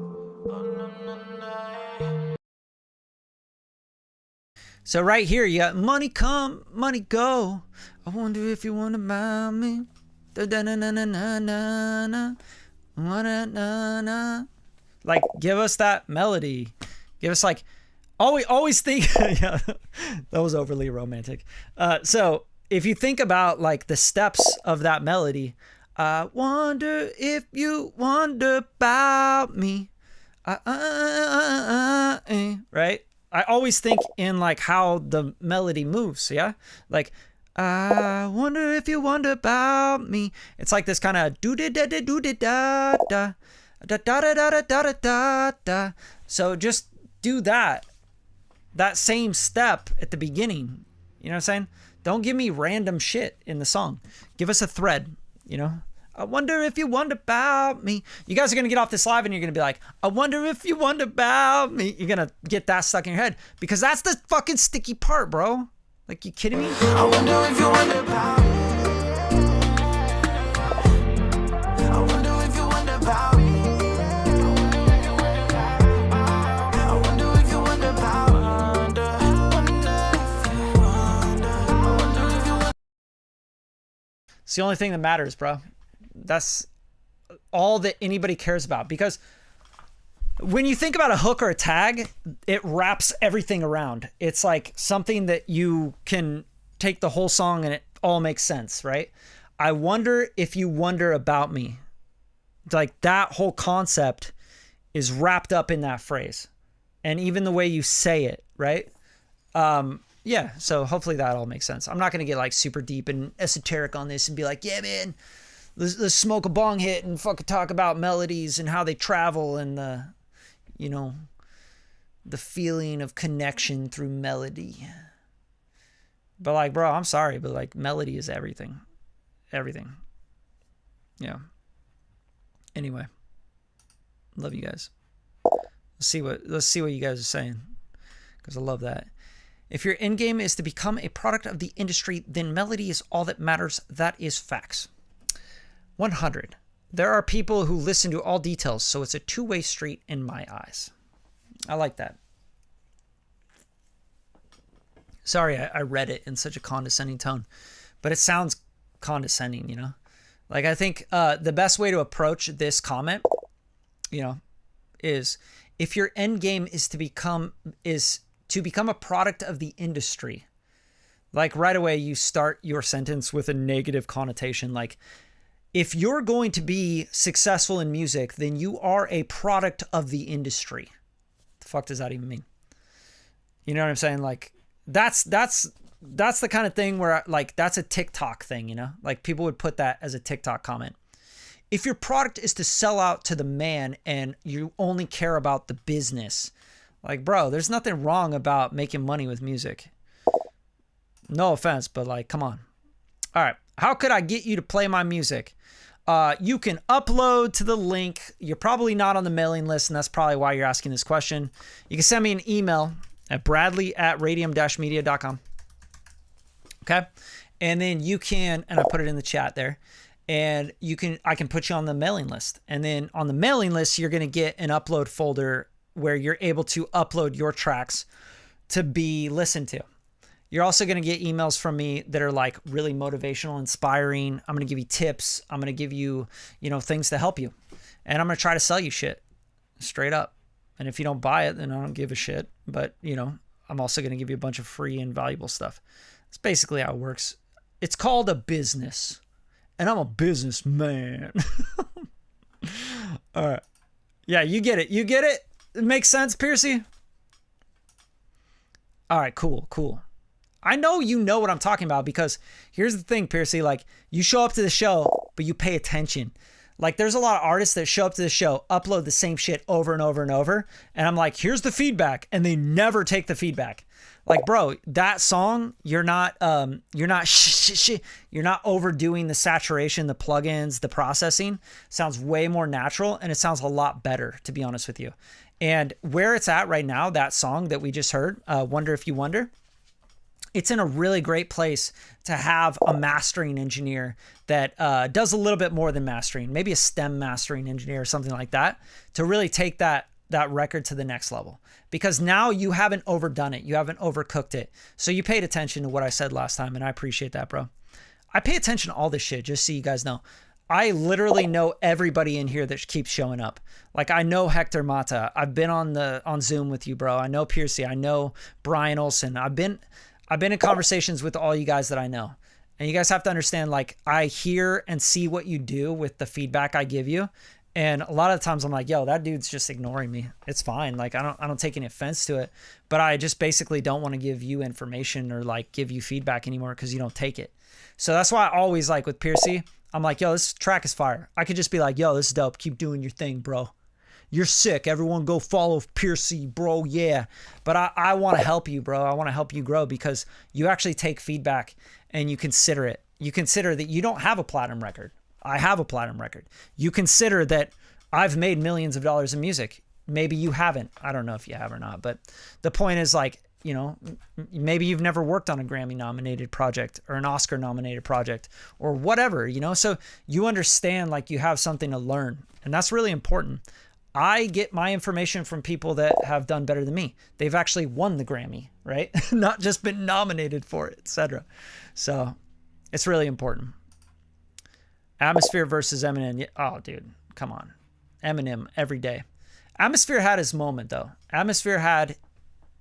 So right here, you got money come, money go. I wonder if you want about me. Like, give us that melody. Give us like, always think. Yeah, that was overly romantic. So if you think about like the steps of that melody, I wonder if you wonder about me. Right? I always think in like how the melody moves, yeah? Like, I wonder if you wonder about me. It's like this kind of do-da-da-da-do-da-da-da, da-da-da-da-da-da-da-da. So just do that same step at the beginning. You know what I'm saying? Don't give me random shit in the song. Give us a thread, you know? I wonder if you wonder about me. You guys are going to get off this live and you're going to be like, I wonder if you wonder about me. You're going to get that stuck in your head because that's the fucking sticky part, bro. Like, you kidding me? I wonder if you wonder about me. I wonder if you wonder about me. I wonder if you wonder about me. It's the only thing that matters, bro. That's all that anybody cares about, because when you think about a hook or a tag, it wraps everything around. It's like something that you can take the whole song and it all makes sense, right? I wonder if you wonder about me. Like, that whole concept is wrapped up in that phrase, and even the way you say it, right? Yeah, so hopefully that all makes sense. I'm not going to get like super deep and esoteric on this and be like, yeah, man, let's smoke a bong hit and fucking talk about melodies and how they travel and the, you know, the feeling of connection through melody. But like, bro, I'm sorry, but like, melody is everything. Everything. Yeah. Anyway, love you guys. Let's see what you guys are saying, because I love that. If your end game is to become a product of the industry, then melody is all that matters. That is facts. 100. There are people who listen to all details, so it's a two-way street in my eyes. I like that. Sorry, I read it in such a condescending tone, but it sounds condescending, you know? Like, I think the best way to approach this comment, you know, is if your end game is to become a product of the industry, like right away you start your sentence with a negative connotation. Like, if you're going to be successful in music, then you are a product of the industry. The fuck does that even mean? You know what I'm saying? Like, that's the kind of thing where, like, that's a TikTok thing, you know? Like, people would put that as a TikTok comment. If your product is to sell out to the man and you only care about the business, like, bro, there's nothing wrong about making money with music. No offense, but like, come on. All right. How could I get you to play my music? You can upload to the link. You're probably not on the mailing list, and that's probably why you're asking this question. You can send me an email at bradley@radium-media.com. Okay. And then you can, and I put it in the chat there, and I can put you on the mailing list. And then on the mailing list, you're going to get an upload folder where you're able to upload your tracks to be listened to. You're also going to get emails from me that are like really motivational, inspiring. I'm going to give you tips. I'm going to give you, things to help you. And I'm going to try to sell you shit straight up. And if you don't buy it, then I don't give a shit. But, I'm also going to give you a bunch of free and valuable stuff. That's basically how it works. It's called a business. And I'm a businessman. All right. Yeah, you get it. You get it? It makes sense, Piercy? All right, cool. I know you know what I'm talking about, because here's the thing, Piercy, like, you show up to the show, but you pay attention. Like, there's a lot of artists that show up to the show, upload the same shit over and over and over, and I'm like, here's the feedback, and they never take the feedback. Like, bro, that song, you're not overdoing the saturation, the plugins, the processing. Sounds way more natural, and it sounds a lot better, to be honest with you. And where it's at right now, that song that we just heard, Wonder If You Wonder, it's in a really great place to have a mastering engineer that does a little bit more than mastering, maybe a STEM mastering engineer or something like that, to really take that record to the next level. Because now you haven't overdone it. You haven't overcooked it. So you paid attention to what I said last time, and I appreciate that, bro. I pay attention to all this shit, just so you guys know. I literally know everybody in here that keeps showing up. Like, I know Hector Mata. I've been on Zoom with you, bro. I know Piercy. I know Brian Olsen. I've been in conversations with all you guys that I know. And you guys have to understand, like, I hear and see what you do with the feedback I give you. And a lot of times I'm like, yo, that dude's just ignoring me. It's fine. Like, I don't take any offense to it, but I just basically don't want to give you information or like give you feedback anymore because you don't take it. So that's why I always, like, with Piercy, I'm like, yo, this track is fire. I could just be like, yo, this is dope. Keep doing your thing, bro. You're sick. Everyone go follow Piercy, bro. Yeah. But I want to help you, bro. I want to help you grow, because you actually take feedback and you consider it. You consider that you don't have a platinum record. I have a platinum record. You consider that I've made millions of dollars in music. Maybe you haven't. I don't know if you have or not. But the point is, like, maybe you've never worked on a Grammy nominated project or an Oscar nominated project or whatever, so you understand, like, you have something to learn, and that's really important. I get my information from people that have done better than me. They've actually won the Grammy, right? Not just been nominated for it, etc. So it's really important. Atmosphere versus Eminem. Oh, dude, come on. Eminem every day. Atmosphere had his moment, though.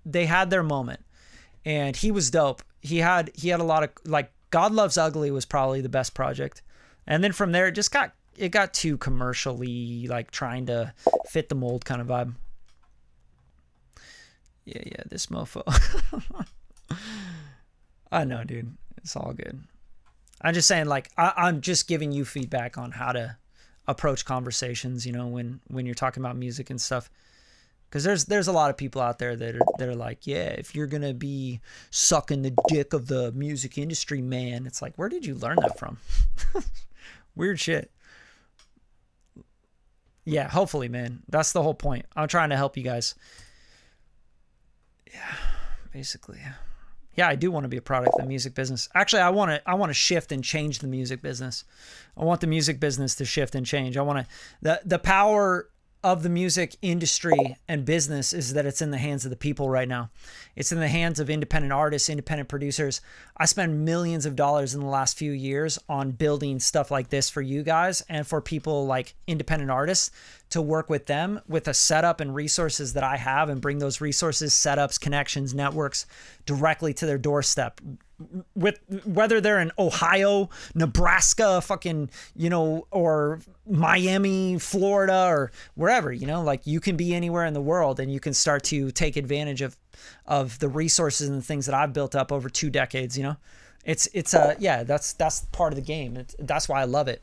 They had their moment, and he was dope. He had a lot of, like, God Loves Ugly was probably the best project, and then from there it got too commercially, like, trying to fit the mold kind of vibe. Yeah, this mofo. I know, dude. It's all good. I'm just saying, like, I'm just giving you feedback on how to approach conversations, when you're talking about music and stuff. Because there's a lot of people out there that are like, yeah, if you're going to be sucking the dick of the music industry, man, it's like, where did you learn that from? Weird shit. Yeah, hopefully, man. That's the whole point. I'm trying to help you guys. Yeah, basically. Yeah, I do want to be a product of the music business. Actually, I want to shift and change the music business. I want the music business to shift and change. I want to, the power of the music industry and business is that it's in the hands of the people right now. It's in the hands of independent artists, independent producers. I spend millions of dollars in the last few years on building stuff like this for you guys and for people like independent artists to work with them with a setup and resources that I have, and bring those resources, setups, connections, networks directly to their doorstep. With whether they're in Ohio, Nebraska, fucking, or Miami, Florida, or wherever, like, you can be anywhere in the world and you can start to take advantage of the resources and the things that I've built up over 2 decades. That's part of the game. That's why I love it.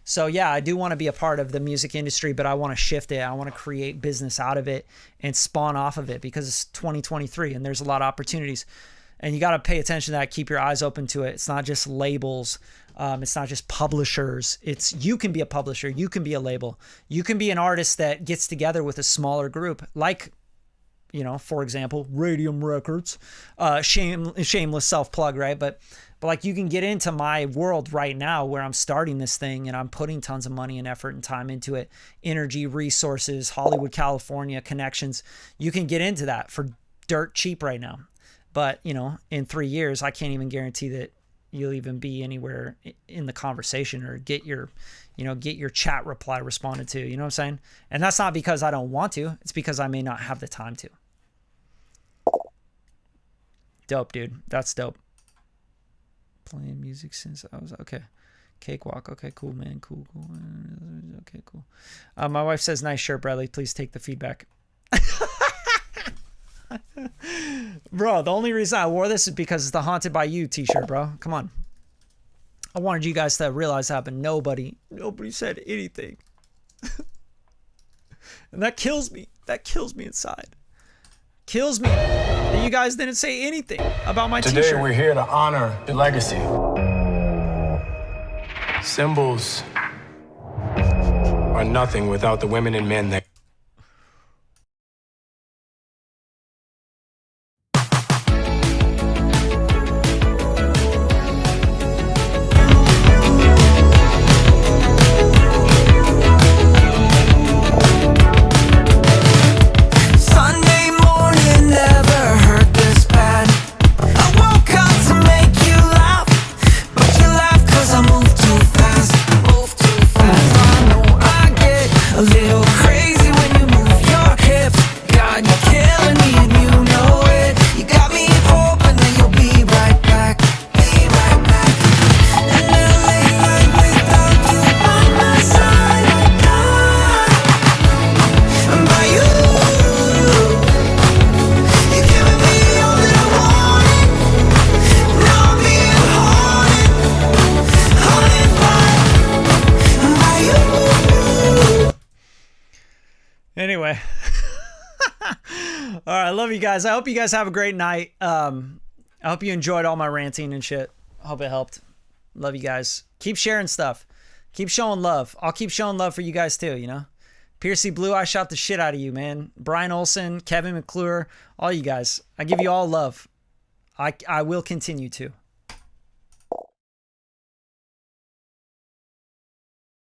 So yeah, I do want to be a part of the music industry, but I want to shift it. I want to create business out of it and spawn off of it, because it's 2023 and there's a lot of opportunities. And you got to pay attention to that. Keep your eyes open to it. It's not just labels. It's not just publishers. You can be a publisher. You can be a label. You can be an artist that gets together with a smaller group, like, for example, Radium Records. Shameless self-plug, right? But like, you can get into my world right now where I'm starting this thing and I'm putting tons of money and effort and time into it. Energy, resources, Hollywood, California, connections. You can get into that for dirt cheap right now. But, you know, in 3 years, I can't even guarantee that you'll even be anywhere in the conversation or get your chat reply responded to. You know what I'm saying? And that's not because I don't want to. It's because I may not have the time to. Dope, dude. That's dope. Playing music since I was okay. Cakewalk. Okay, cool, man. Cool. Okay, cool. My wife says, nice shirt, Bradley. Please take the feedback. Bro, the only reason I wore this is because it's the Haunted by You t-shirt, bro. Come on. I wanted you guys to realize that, but nobody said anything. And that kills me. That kills me inside. Kills me that you guys didn't say anything about my t-shirt. Today we're here to honor the legacy. Symbols are nothing without the women and men that Anyway. All right, I love you guys. I hope you guys have a great night. I hope you enjoyed all my ranting and shit. I hope it helped. Love you guys. Keep sharing stuff. Keep showing love. I'll keep showing love for you guys too, you know? Piercy Blue, I shot the shit out of you, man. Brian Olson, Kevin McClure, all you guys. I give you all love. I will continue to.